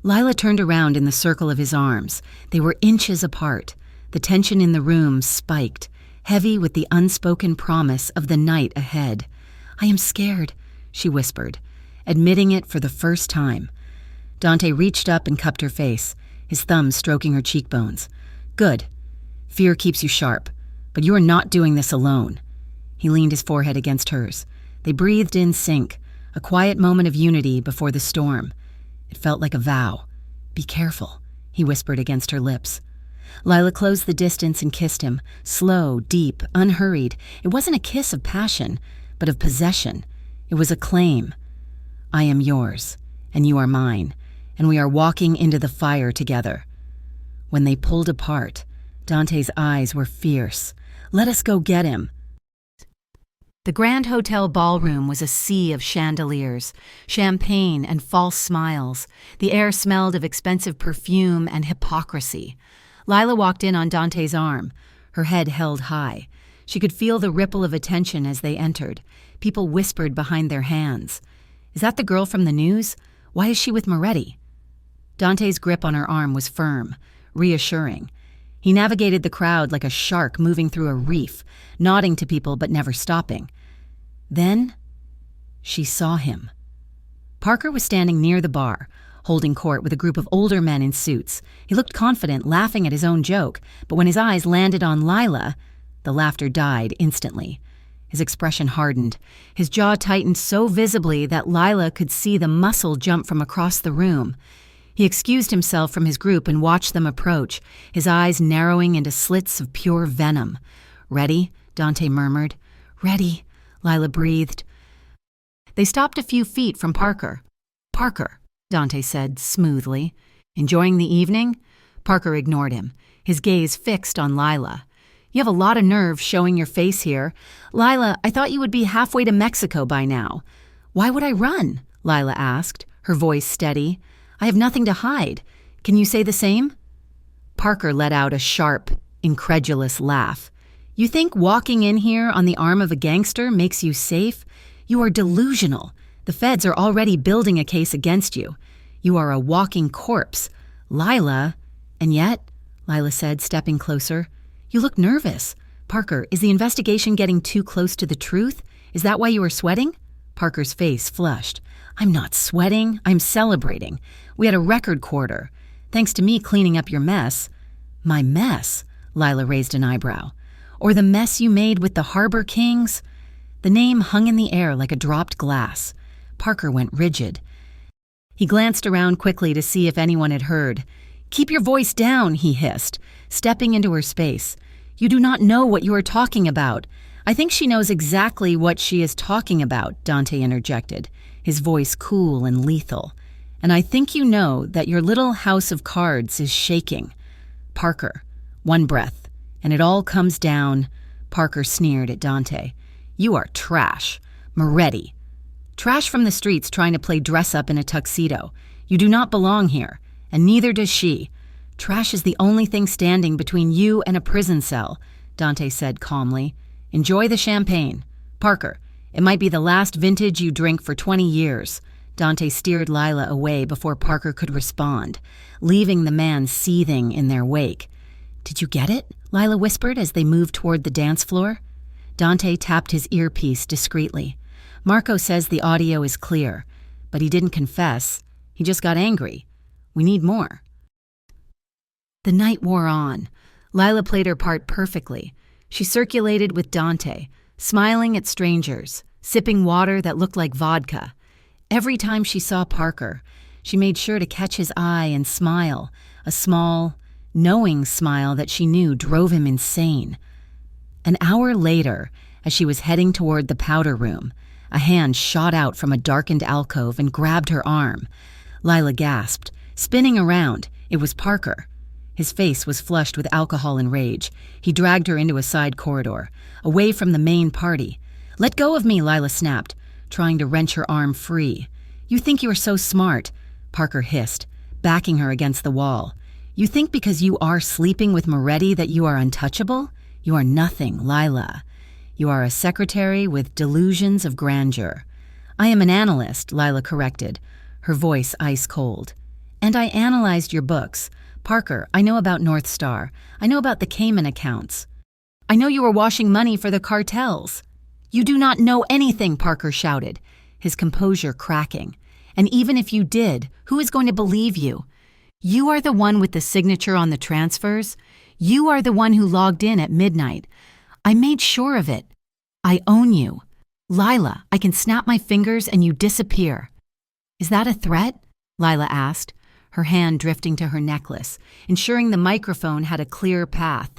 Speaker 1: Lila turned around in the circle of his arms. They were inches apart. The tension in the room spiked, heavy with the unspoken promise of the night ahead. "I am scared," she whispered, admitting it for the first time. Dante reached up and cupped her face, his thumbs stroking her cheekbones. "Good. Fear keeps you sharp, but you are not doing this alone." He leaned his forehead against hers. They breathed in sync, a quiet moment of unity before the storm. It felt like a vow. "Be careful," he whispered against her lips. Lila closed the distance and kissed him, slow, deep, unhurried. It wasn't a kiss of passion, but of possession. It was a claim. "I am yours, and you are mine, and we are walking into the fire together." When they pulled apart, Dante's eyes were fierce. "Let us go get him." The Grand Hotel ballroom was a sea of chandeliers, champagne and false smiles. The air smelled of expensive perfume and hypocrisy. Lila walked in on Dante's arm, her head held high. She could feel the ripple of attention as they entered. People whispered behind their hands. "Is that the girl from the news? Why is she with Moretti?" Dante's grip on her arm was firm, reassuring. He navigated the crowd like a shark moving through a reef, nodding to people but never stopping. Then she saw him. Parker was standing near the bar, holding court with a group of older men in suits. He looked confident, laughing at his own joke, but when his eyes landed on Lila, the laughter died instantly. His expression hardened. His jaw tightened so visibly that Lila could see the muscle jump from across the room. He excused himself from his group and watched them approach, his eyes narrowing into slits of pure venom. "Ready?" Dante murmured. "Ready," Lila breathed. They stopped a few feet from Parker. "Parker," Dante said smoothly. "Enjoying the evening?" Parker ignored him, his gaze fixed on Lila. "You have a lot of nerve showing your face here. Lila, I thought you would be halfway to Mexico by now." "Why would I run?" Lila asked, her voice steady. "I have nothing to hide. Can you say the same?" Parker let out a sharp, incredulous laugh. "You think walking in here on the arm of a gangster makes you safe? You are delusional. The feds are already building a case against you. You are a walking corpse. Lila—" "And yet," Lila said, stepping closer, "you look nervous. Parker, is the investigation getting too close to the truth? Is that why you are sweating?" Parker's face flushed. "I'm not sweating. I'm celebrating. We had a record quarter. Thanks to me cleaning up your mess." "My mess?" Lila raised an eyebrow. "Or the mess you made with the Harbor Kings?" The name hung in the air like a dropped glass. Parker went rigid. He glanced around quickly to see if anyone had heard. "Keep your voice down," he hissed, stepping into her space. "You do not know what you are talking about." "I think she knows exactly what she is talking about," Dante interjected, his voice cool and lethal. "And I think you know that your little house of cards is shaking." "Parker," one breath, and it all comes down. Parker sneered at Dante. "You are trash. Moretti. Trash from the streets trying to play dress-up in a tuxedo. You do not belong here, and neither does she. Trash is the only thing standing between you and a prison cell," Dante said calmly. "Enjoy the champagne. Parker, it might be the last vintage you drink for 20 years. Dante steered Lila away before Parker could respond, leaving the man seething in their wake. "Did you get it?" Lila whispered as they moved toward the dance floor. Dante tapped his earpiece discreetly. "Marco says the audio is clear, but he didn't confess. He just got angry. We need more." The night wore on. Lila played her part perfectly. She circulated with Dante, smiling at strangers, sipping water that looked like vodka. Every time she saw Parker, she made sure to catch his eye and smile, a small, knowing smile that she knew drove him insane. An hour later, as she was heading toward the powder room, a hand shot out from a darkened alcove and grabbed her arm. Lila gasped. Spinning around, it was Parker. His face was flushed with alcohol and rage. He dragged her into a side corridor, away from the main party. "Let go of me," Lila snapped, trying to wrench her arm free. "You think you are so smart," Parker hissed, backing her against the wall. "You think because you are sleeping with Moretti that you are untouchable? You are nothing, Lila. You are a secretary with delusions of grandeur." "I am an analyst," Lila corrected, her voice ice cold. "And I analyzed your books. Parker, I know about North Star. I know about the Cayman accounts. I know you were washing money for the cartels. You do not know anything, Parker shouted, his composure cracking. And even if you did, who is going to believe you? You are the one with the signature on the transfers. You are the one who logged in at midnight. I made sure of it. I own you. Lila, I can snap my fingers and you disappear. Is that a threat? Lila asked, her hand drifting to her necklace, ensuring the microphone had a clear path.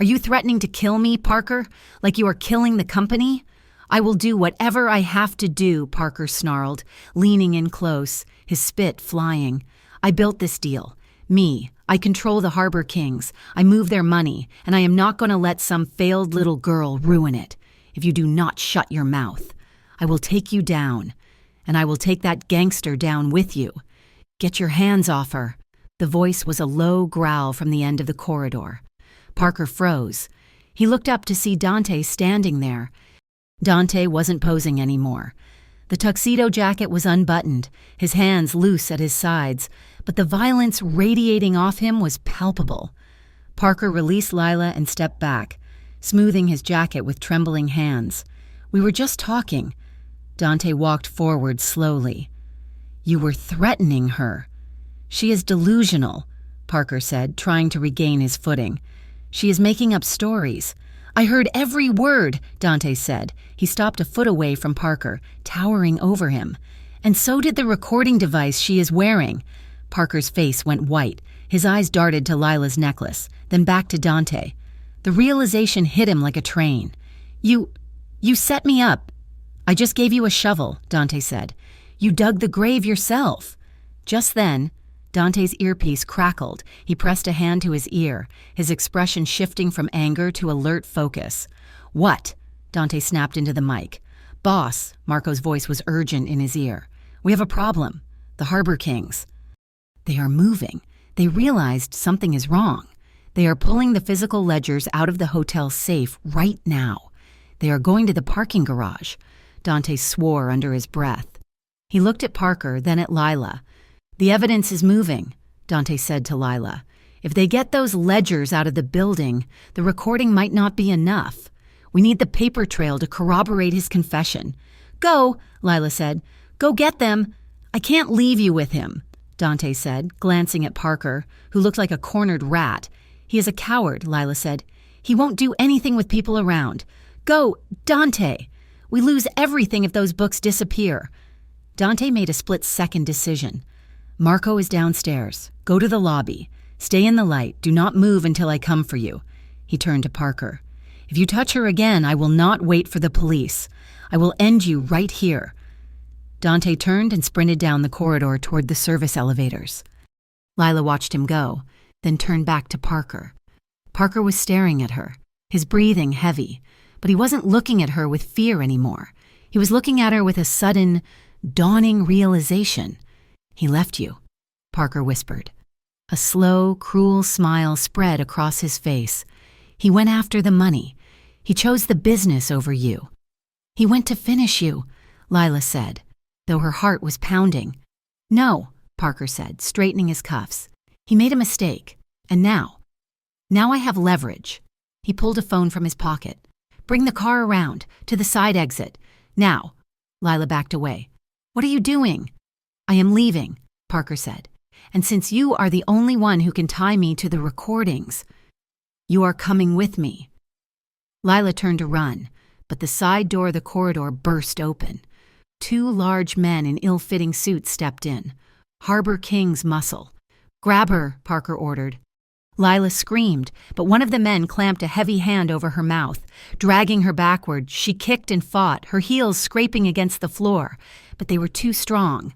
Speaker 1: Are you threatening to kill me, Parker? Like you are killing the company? I will do whatever I have to do, Parker snarled, leaning in close, his spit flying. I built this deal. Me. I control the Harbor Kings. I move their money, and I am not going to let some failed little girl ruin it. If you do not shut your mouth, I will take you down, and I will take that gangster down with you. Get your hands off her. The voice was a low growl from the end of the corridor. Parker froze. He looked up to see Dante standing there. Dante wasn't posing anymore. The tuxedo jacket was unbuttoned, his hands loose at his sides, but the violence radiating off him was palpable. Parker released Lila and stepped back, smoothing his jacket with trembling hands. We were just talking. Dante walked forward slowly. You were threatening her. She is delusional, Parker said, trying to regain his footing. She is making up stories. I heard every word, Dante said. He stopped a foot away from Parker, towering over him. And so did the recording device she is wearing. Parker's face went white. His eyes darted to Lila's necklace, then back to Dante. The realization hit him like a train. You set me up. I just gave you a shovel, Dante said. You dug the grave yourself. Just then, Dante's earpiece crackled. He pressed a hand to his ear, his expression shifting from anger to alert focus. What? Dante snapped into the mic. Boss, Marco's voice was urgent in his ear. We have a problem. The Harbor Kings. They are moving. They realized something is wrong. They are pulling the physical ledgers out of the hotel safe right now. They are going to the parking garage. Dante swore under his breath. He looked at Parker, then at Lila. The evidence is moving, Dante said to Lila. If they get those ledgers out of the building, the recording might not be enough. We need the paper trail to corroborate his confession. Go, Lila said. Go get them. I can't leave you with him, Dante said, glancing at Parker, who looked like a cornered rat. He is a coward, Lila said. He won't do anything with people around. Go, Dante. We lose everything if those books disappear. Dante made a split-second decision. Marco is downstairs. Go to the lobby. Stay in the light. Do not move until I come for you. He turned to Parker. If you touch her again, I will not wait for the police. I will end you right here. Dante turned and sprinted down the corridor toward the service elevators. Lila watched him go, then turned back to Parker. Parker was staring at her, his breathing heavy, but he wasn't looking at her with fear anymore. He was looking at her with a sudden, dawning realization. He left you, Parker whispered. A slow, cruel smile spread across his face. He went after the money. He chose the business over you. He went to finish you, Lila said, though her heart was pounding. No, Parker said, straightening his cuffs. He made a mistake. And now I have leverage. He pulled a phone from his pocket. Bring the car around, to the side exit. Now. Lila backed away. What are you doing? I am leaving, Parker said. And since you are the only one who can tie me to the recordings, you are coming with me. Lila turned to run, but the side door of the corridor burst open. Two large men in ill-fitting suits stepped in. Harbor King's muscle. Grab her, Parker ordered. Lila screamed, but one of the men clamped a heavy hand over her mouth. Dragging her backward, she kicked and fought, her heels scraping against the floor, but they were too strong.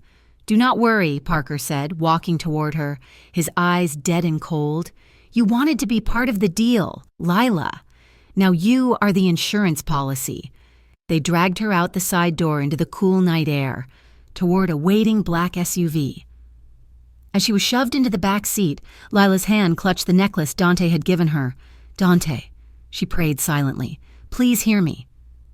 Speaker 1: Do not worry, Parker said, walking toward her, his eyes dead and cold. You wanted to be part of the deal, Lila. Now you are the insurance policy. They dragged her out the side door into the cool night air, toward a waiting black SUV. As she was shoved into the back seat, Lila's hand clutched the necklace Dante had given her. Dante, she prayed silently, please hear me.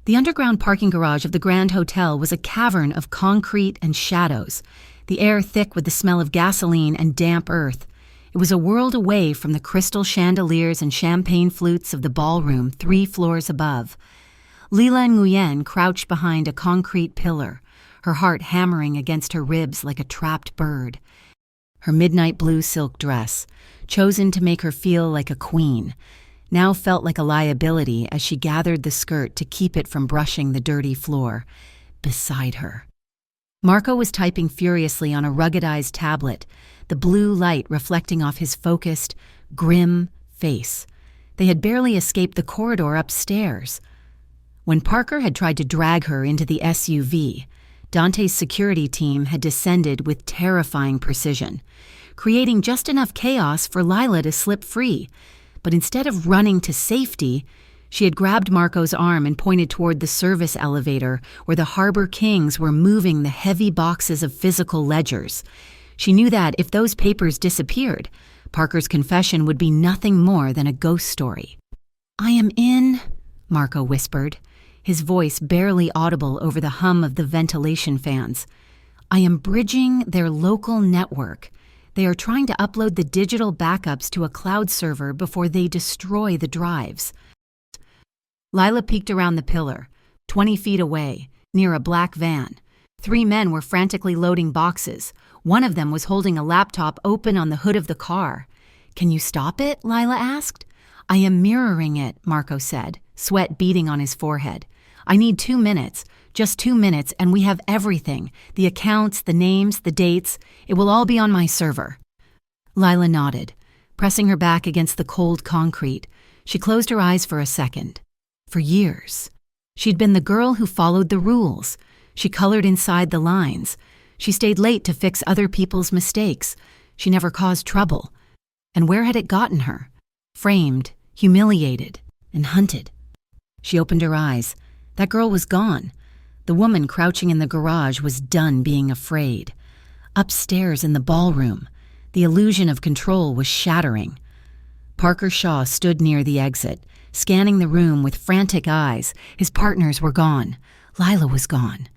Speaker 1: The underground parking garage of the Grand Hotel was a cavern of concrete and shadows, the air thick with the smell of gasoline and damp earth. It It was a world away from the crystal chandeliers and champagne flutes of the ballroom 3 floors above. Lila Nguyen crouched behind a concrete pillar, her heart hammering against her ribs like a trapped bird. Her midnight blue silk dress, chosen to make her feel like a queen, now felt like a liability as she gathered the skirt to keep it from brushing the dirty floor. Beside her, Marco was typing furiously on a ruggedized tablet, the blue light reflecting off his focused, grim face. They had barely escaped the corridor upstairs. When Parker had tried to drag her into the SUV, Dante's security team had descended with terrifying precision, creating just enough chaos for Lila to slip free. But instead of running to safety, she had grabbed Marco's arm and pointed toward the service elevator where the Harbor Kings were moving the heavy boxes of physical ledgers. She knew that if those papers disappeared, Parker's confession would be nothing more than a ghost story. "I am in," Marco whispered, his voice barely audible over the hum of the ventilation fans. "I am bridging their local network. They are trying to upload the digital backups to a cloud server before they destroy the drives." Lila peeked around the pillar, 20 feet away, near a black van. 3 men were frantically loading boxes. One of them was holding a laptop open on the hood of the car. "Can you stop it?" Lila asked. "I am mirroring it," Marco said, sweat beading on his forehead. "I need 2 minutes, just 2 minutes, and we have everything. The accounts, the names, the dates. It will all be on my server." Lila nodded, pressing her back against the cold concrete. She closed her eyes for a second. For years, she'd been the girl who followed the rules. She colored inside the lines. She stayed late to fix other people's mistakes. She never caused trouble. And where had it gotten her? Framed, humiliated, and hunted. She opened her eyes. That girl was gone. The woman crouching in the garage was done being afraid. Upstairs in the ballroom, the illusion of control was shattering. Parker Shaw stood near the exit, scanning the room with frantic eyes. His partners were gone. Lila was gone.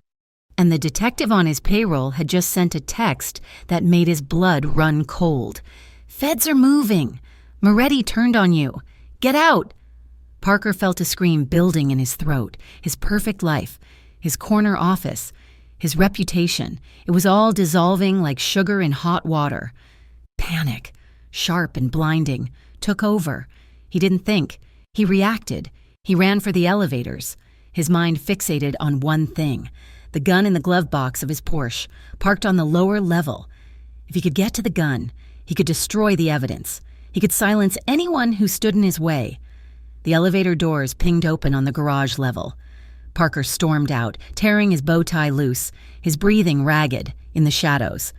Speaker 1: And the detective on his payroll had just sent a text that made his blood run cold. "Feds are moving. Moretti turned on you. Get out!" Parker felt a scream building in his throat. His perfect life, his corner office, his reputation. It was all dissolving like sugar in hot water. Panic, sharp and blinding, took over. He didn't think. He reacted. He ran for the elevators, his mind fixated on one thing: the gun in the glove box of his Porsche, parked on the lower level. If he could get to the gun, he could destroy the evidence. He could silence anyone who stood in his way. The elevator doors pinged open on the garage level. Parker stormed out, tearing his bow tie loose, his breathing ragged, in the shadows.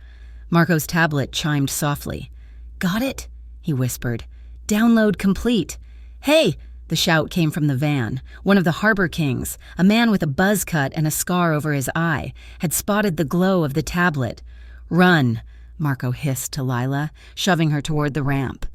Speaker 1: Marco's tablet chimed softly. "Got it?" he whispered. "Download complete." "Hey!" The shout came from the van. One of the Harbor Kings, a man with a buzz cut and a scar over his eye, had spotted the glow of the tablet. "Run!" Marco hissed to Lila, shoving her toward the ramp.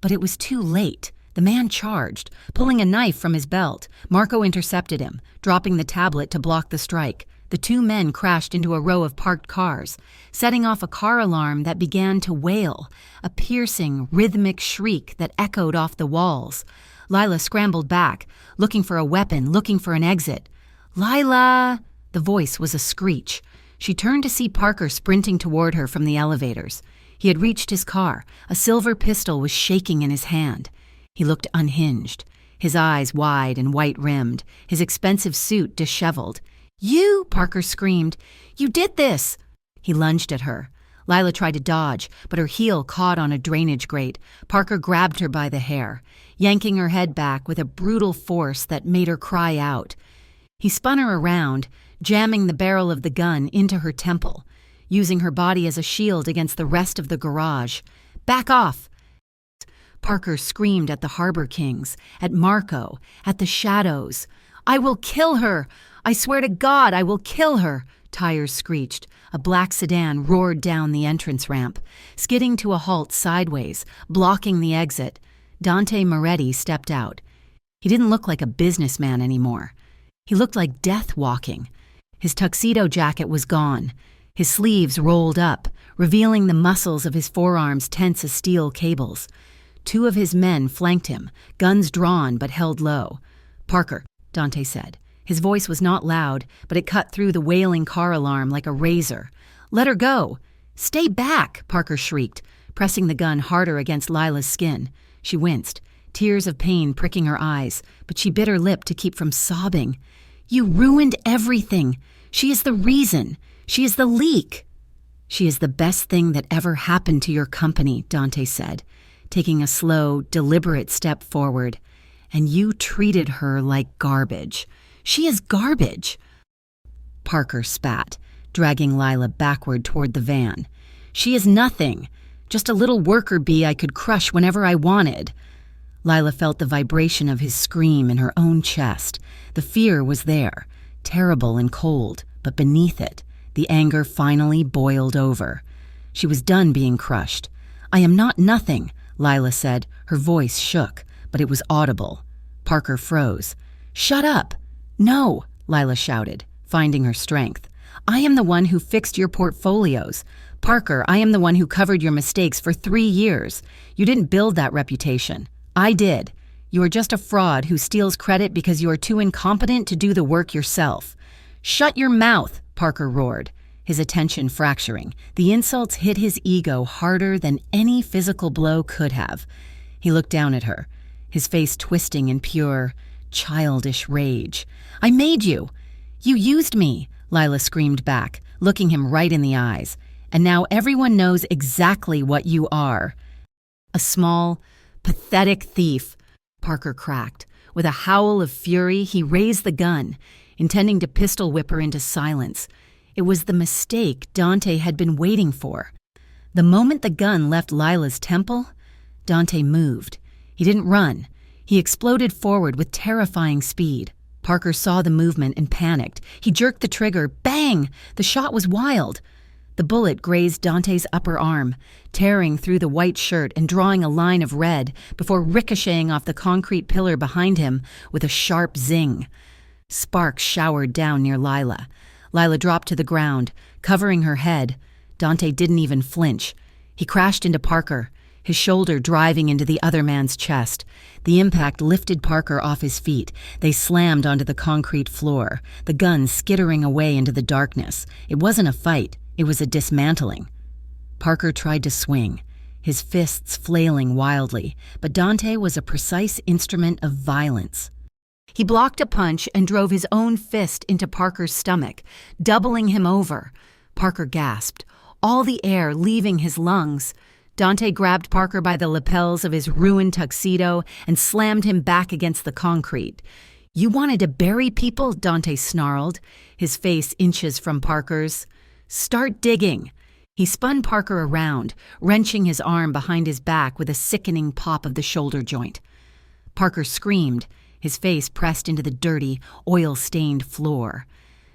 Speaker 1: But it was too late. The man charged, pulling a knife from his belt. Marco intercepted him, dropping the tablet to block the strike. The 2 men crashed into a row of parked cars, setting off a car alarm that began to wail, a piercing, rhythmic shriek that echoed off the walls. Lila scrambled back, looking for a weapon, looking for an exit. "Lila!" The voice was a screech. She turned to see Parker sprinting toward her from the elevators. He had reached his car. A silver pistol was shaking in his hand. He looked unhinged, his eyes wide and white-rimmed, his expensive suit disheveled. "You!" Parker screamed. "You did this!" He lunged at her. Lila tried to dodge, but her heel caught on a drainage grate. Parker grabbed her by the hair, yanking her head back with a brutal force that made her cry out. He spun her around, jamming the barrel of the gun into her temple, using her body as a shield against the rest of the garage. "Back off!" Parker screamed at the Harbor Kings, at Marco, at the shadows. "I will kill her! I swear to God, I will kill her!" Tires screeched. A black sedan roared down the entrance ramp, skidding to a halt sideways, blocking the exit. Dante Moretti stepped out. He didn't look like a businessman anymore. He looked like death walking. His tuxedo jacket was gone. His sleeves rolled up, revealing the muscles of his forearms tense as steel cables. 2 of his men flanked him, guns drawn but held low. "Parker," Dante said. His voice was not loud, but it cut through the wailing car alarm like a razor. "Let her go!" "Stay back!" Parker shrieked, pressing the gun harder against Lila's skin. She winced, tears of pain pricking her eyes, but she bit her lip to keep from sobbing. "You ruined everything! She is the reason! She is the leak!" "She is the best thing that ever happened to your company," Dante said, taking a slow, deliberate step forward. "And you treated her like garbage. She is garbage." Parker spat, dragging Lila backward toward the van. "She is nothing. Just a little worker bee I could crush whenever I wanted." Lila felt the vibration of his scream in her own chest. The fear was there, terrible and cold, but beneath it, the anger finally boiled over. She was done being crushed. "I am not nothing," Lila said. Her voice shook, but it was audible. Parker froze. "Shut up!" "No," Lila shouted, finding her strength. "I am the one who fixed your portfolios. Parker, I am the one who covered your mistakes for 3 years. You didn't build that reputation. I did. You are just a fraud who steals credit because you are too incompetent to do the work yourself." "Shut your mouth!" Parker roared, his attention fracturing. The insults hit his ego harder than any physical blow could have. He looked down at her, his face twisting in pure, childish rage. "I made you! You used me!" Lila screamed back, looking him right in the eyes. "And now everyone knows exactly what you are." "A small, pathetic thief," Parker cracked. With a howl of fury, he raised the gun, intending to pistol whip her into silence. It was the mistake Dante had been waiting for. The moment the gun left Lila's temple, Dante moved. He didn't run. He exploded forward with terrifying speed. Parker saw the movement and panicked. He jerked the trigger. Bang! The shot was wild. The bullet grazed Dante's upper arm, tearing through the white shirt and drawing a line of red before ricocheting off the concrete pillar behind him with a sharp zing. Sparks showered down near Lila. Lila dropped to the ground, covering her head. Dante didn't even flinch. He crashed into Parker, his shoulder driving into the other man's chest. The impact lifted Parker off his feet. They slammed onto the concrete floor, the gun skittering away into the darkness. It wasn't a fight. It was a dismantling. Parker tried to swing, his fists flailing wildly, but Dante was a precise instrument of violence. He blocked a punch and drove his own fist into Parker's stomach, doubling him over. Parker gasped, all the air leaving his lungs. Dante grabbed Parker by the lapels of his ruined tuxedo and slammed him back against the concrete. "You wanted to bury people?" Dante snarled, his face inches from Parker's. "Start digging." He spun Parker around, wrenching his arm behind his back with a sickening pop of the shoulder joint. Parker screamed, his face pressed into the dirty, oil-stained floor.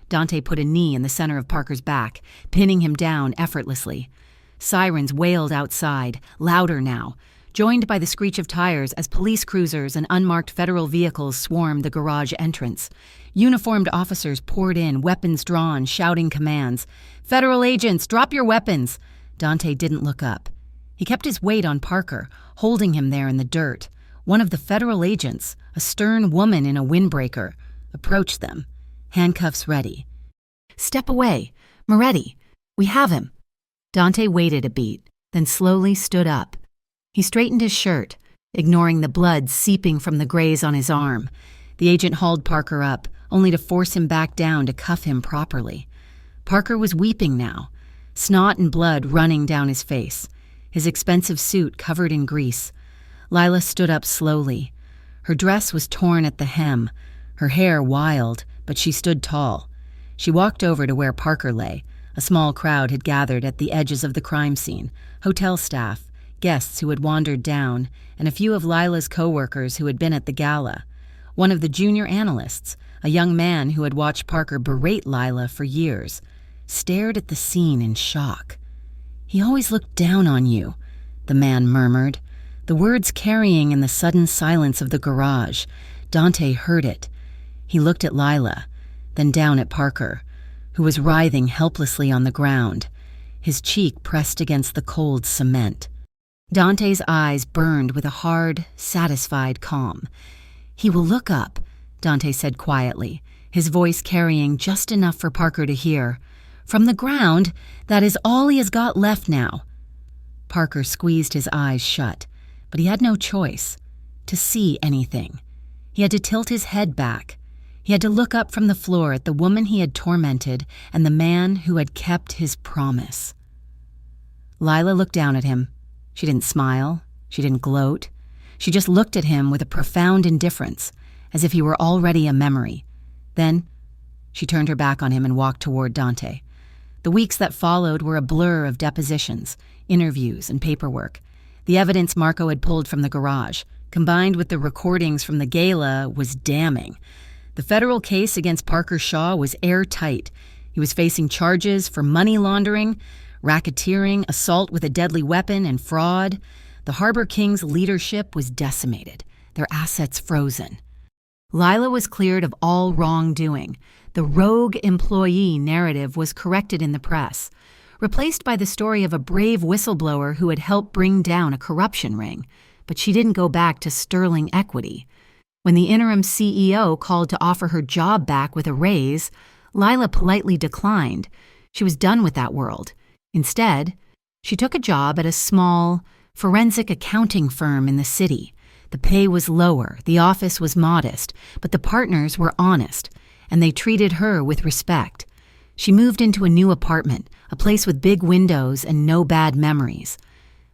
Speaker 1: Dante put a knee in the center of Parker's back, pinning him down effortlessly. Sirens wailed outside, louder now, joined by the screech of tires as police cruisers and unmarked federal vehicles swarmed the garage entrance. Uniformed officers poured in, weapons drawn, shouting commands. "Federal agents, drop your weapons!" Dante didn't look up. He kept his weight on Parker, holding him there in the dirt. One of the federal agents, a stern woman in a windbreaker, approached them, handcuffs ready. "Step away. Moretti. We have him." Dante waited a beat, then slowly stood up. He straightened his shirt, ignoring the blood seeping from the graze on his arm. The agent hauled Parker up, only to force him back down to cuff him properly. Parker was weeping now, snot and blood running down his face, his expensive suit covered in grease. Lila stood up slowly. Her dress was torn at the hem, her hair wild, but she stood tall. She walked over to where Parker lay. A small crowd had gathered at the edges of the crime scene, hotel staff, guests who had wandered down, and a few of Lila's co-workers who had been at the gala. One of the junior analysts, a young man who had watched Parker berate Lila for years, stared at the scene in shock. "He always looked down on you," the man murmured, the words carrying in the sudden silence of the garage. Dante heard it. He looked at Lila, then down at Parker. who was writhing helplessly on the ground, his cheek pressed against the cold cement. Dante's eyes burned with a hard, satisfied calm. "He will look up," Dante said quietly, his voice carrying just enough for Parker to hear. "From the ground, that is all he has got left now." Parker squeezed his eyes shut, but he had no choice. To see anything, he had to tilt his head back. He had to look up from the floor at the woman he had tormented and the man who had kept his promise. Lila looked down at him. She didn't smile. She didn't gloat. She just looked at him with a profound indifference, as if he were already a memory. Then she turned her back on him and walked toward Dante. The weeks that followed were a blur of depositions, interviews, and paperwork. The evidence Marco had pulled from the garage, combined with the recordings from the gala, was damning. The federal case against Parker Shaw was airtight. He was facing charges for money laundering, racketeering, assault with a deadly weapon, and fraud. The Harbor King's leadership was decimated, their assets frozen. Lila was cleared of all wrongdoing. The rogue employee narrative was corrected in the press, replaced by the story of a brave whistleblower who had helped bring down a corruption ring. But she didn't go back to sterling equity. When the interim CEO called to offer her job back with a raise, Lila politely declined. She was done with that world. Instead, she took a job at a small, forensic accounting firm in the city. The pay was lower, the office was modest, but the partners were honest, and they treated her with respect. She moved into a new apartment, a place with big windows and no bad memories.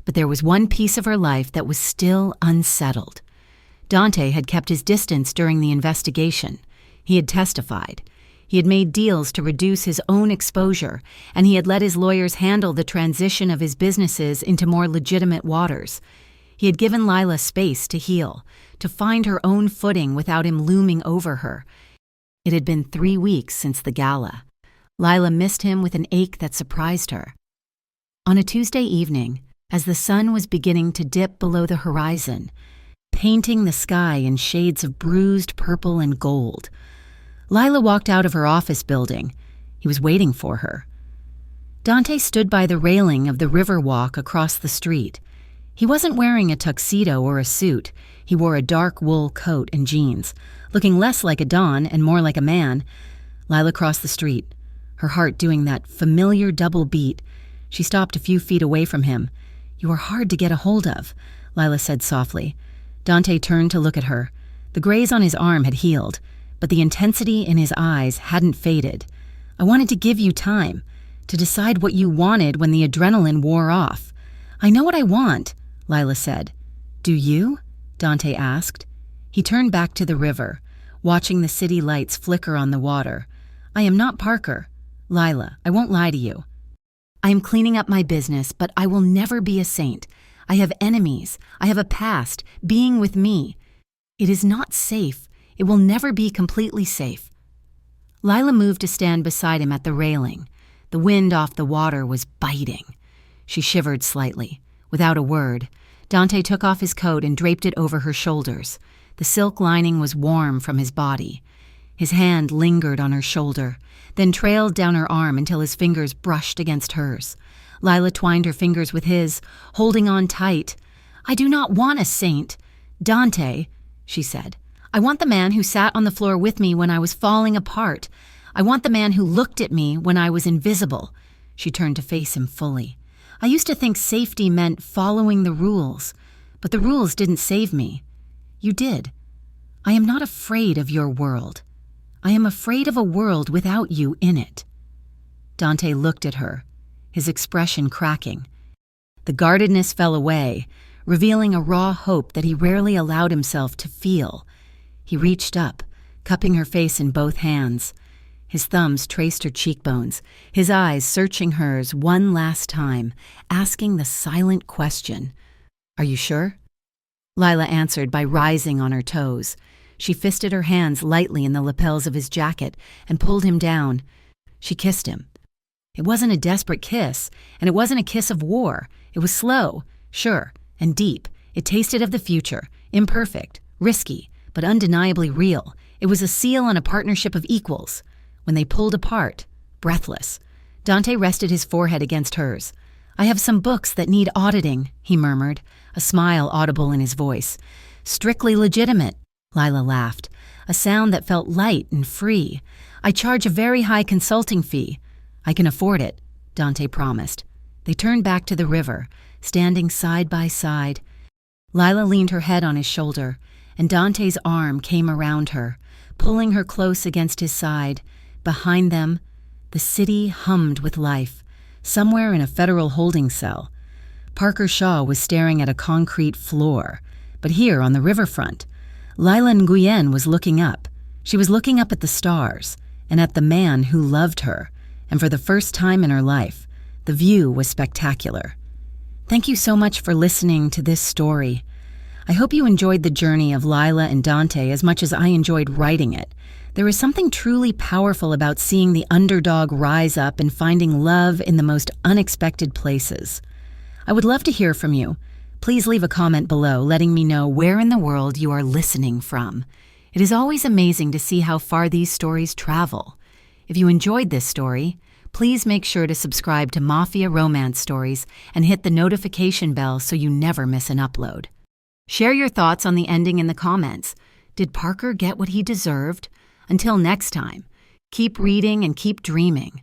Speaker 1: But there was one piece of her life that was still unsettled. Dante had kept his distance during the investigation. He had testified. He had made deals to reduce his own exposure, and he had let his lawyers handle the transition of his businesses into more legitimate waters. He had given Lila space to heal, to find her own footing without him looming over her. It had been 3 weeks since the gala. Lila missed him with an ache that surprised her. On a Tuesday evening, as the sun was beginning to dip below the horizon, painting the sky in shades of bruised purple and gold, Lila walked out of her office building. He was waiting for her. Dante stood by the railing of the river walk across the street. He wasn't wearing a tuxedo or a suit. He wore a dark wool coat and jeans, looking less like a Don and more like a man. Lila crossed the street, her heart doing that familiar double beat. She stopped a few feet away from him. "You are hard to get a hold of," Lila said softly. Dante turned to look at her. The graze on his arm had healed, but the intensity in his eyes hadn't faded. "I wanted to give you time, to decide what you wanted when the adrenaline wore off." "I know what I want," Lila said. "Do you?" Dante asked. He turned back to the river, watching the city lights flicker on the water. "I am not Parker. Lila, I won't lie to you. I am cleaning up my business, but I will never be a saint. I have enemies. I have a past. Being with me. It is not safe. It will never be completely safe." Lila moved to stand beside him at the railing. The wind off the water was biting. She shivered slightly. Without a word, Dante took off his coat and draped it over her shoulders. The silk lining was warm from his body. His hand lingered on her shoulder, then trailed down her arm until his fingers brushed against hers. Lila twined her fingers with his, holding on tight. "I do not want a saint, Dante," she said. "I want the man who sat on the floor with me when I was falling apart. I want the man who looked at me when I was invisible." She turned to face him fully. "I used to think safety meant following the rules, but the rules didn't save me. You did. I am not afraid of your world. I am afraid of a world without you in it." Dante looked at her, his expression cracking. The guardedness fell away, revealing a raw hope that he rarely allowed himself to feel. He reached up, cupping her face in both hands. His thumbs traced her cheekbones, his eyes searching hers one last time, asking the silent question, "Are you sure?" Lila answered by rising on her toes. She fisted her hands lightly in the lapels of his jacket and pulled him down. She kissed him. It wasn't a desperate kiss, and it wasn't a kiss of war. It was slow, sure, and deep. It tasted of the future, imperfect, risky, but undeniably real. It was a seal on a partnership of equals. When they pulled apart, breathless. Dante rested his forehead against hers. "I have some books that need auditing," he murmured, a smile audible in his voice. "Strictly legitimate," Lila laughed, a sound that felt light and free. "I charge a very high consulting fee." "I can afford it," Dante promised. They turned back to the river, standing side by side. Lila leaned her head on his shoulder, and Dante's arm came around her, pulling her close against his side. Behind them, the city hummed with life, somewhere in a federal holding cell. Parker Shaw was staring at a concrete floor, but here on the riverfront, Lila Nguyen was looking up. She was looking up at the stars and at the man who loved her, and for the first time in her life, the view was spectacular. Thank you so much for listening to this story. I hope you enjoyed the journey of Lila and Dante as much as I enjoyed writing it. There is something truly powerful about seeing the underdog rise up and finding love in the most unexpected places. I would love to hear from you. Please leave a comment below letting me know where in the world you are listening from. It is always amazing to see how far these stories travel. If you enjoyed this story, please make sure to subscribe to Mafia Romance Stories and hit the notification bell so you never miss an upload. Share your thoughts on the ending in the comments. Did Parker get what he deserved? Until next time, keep reading and keep dreaming.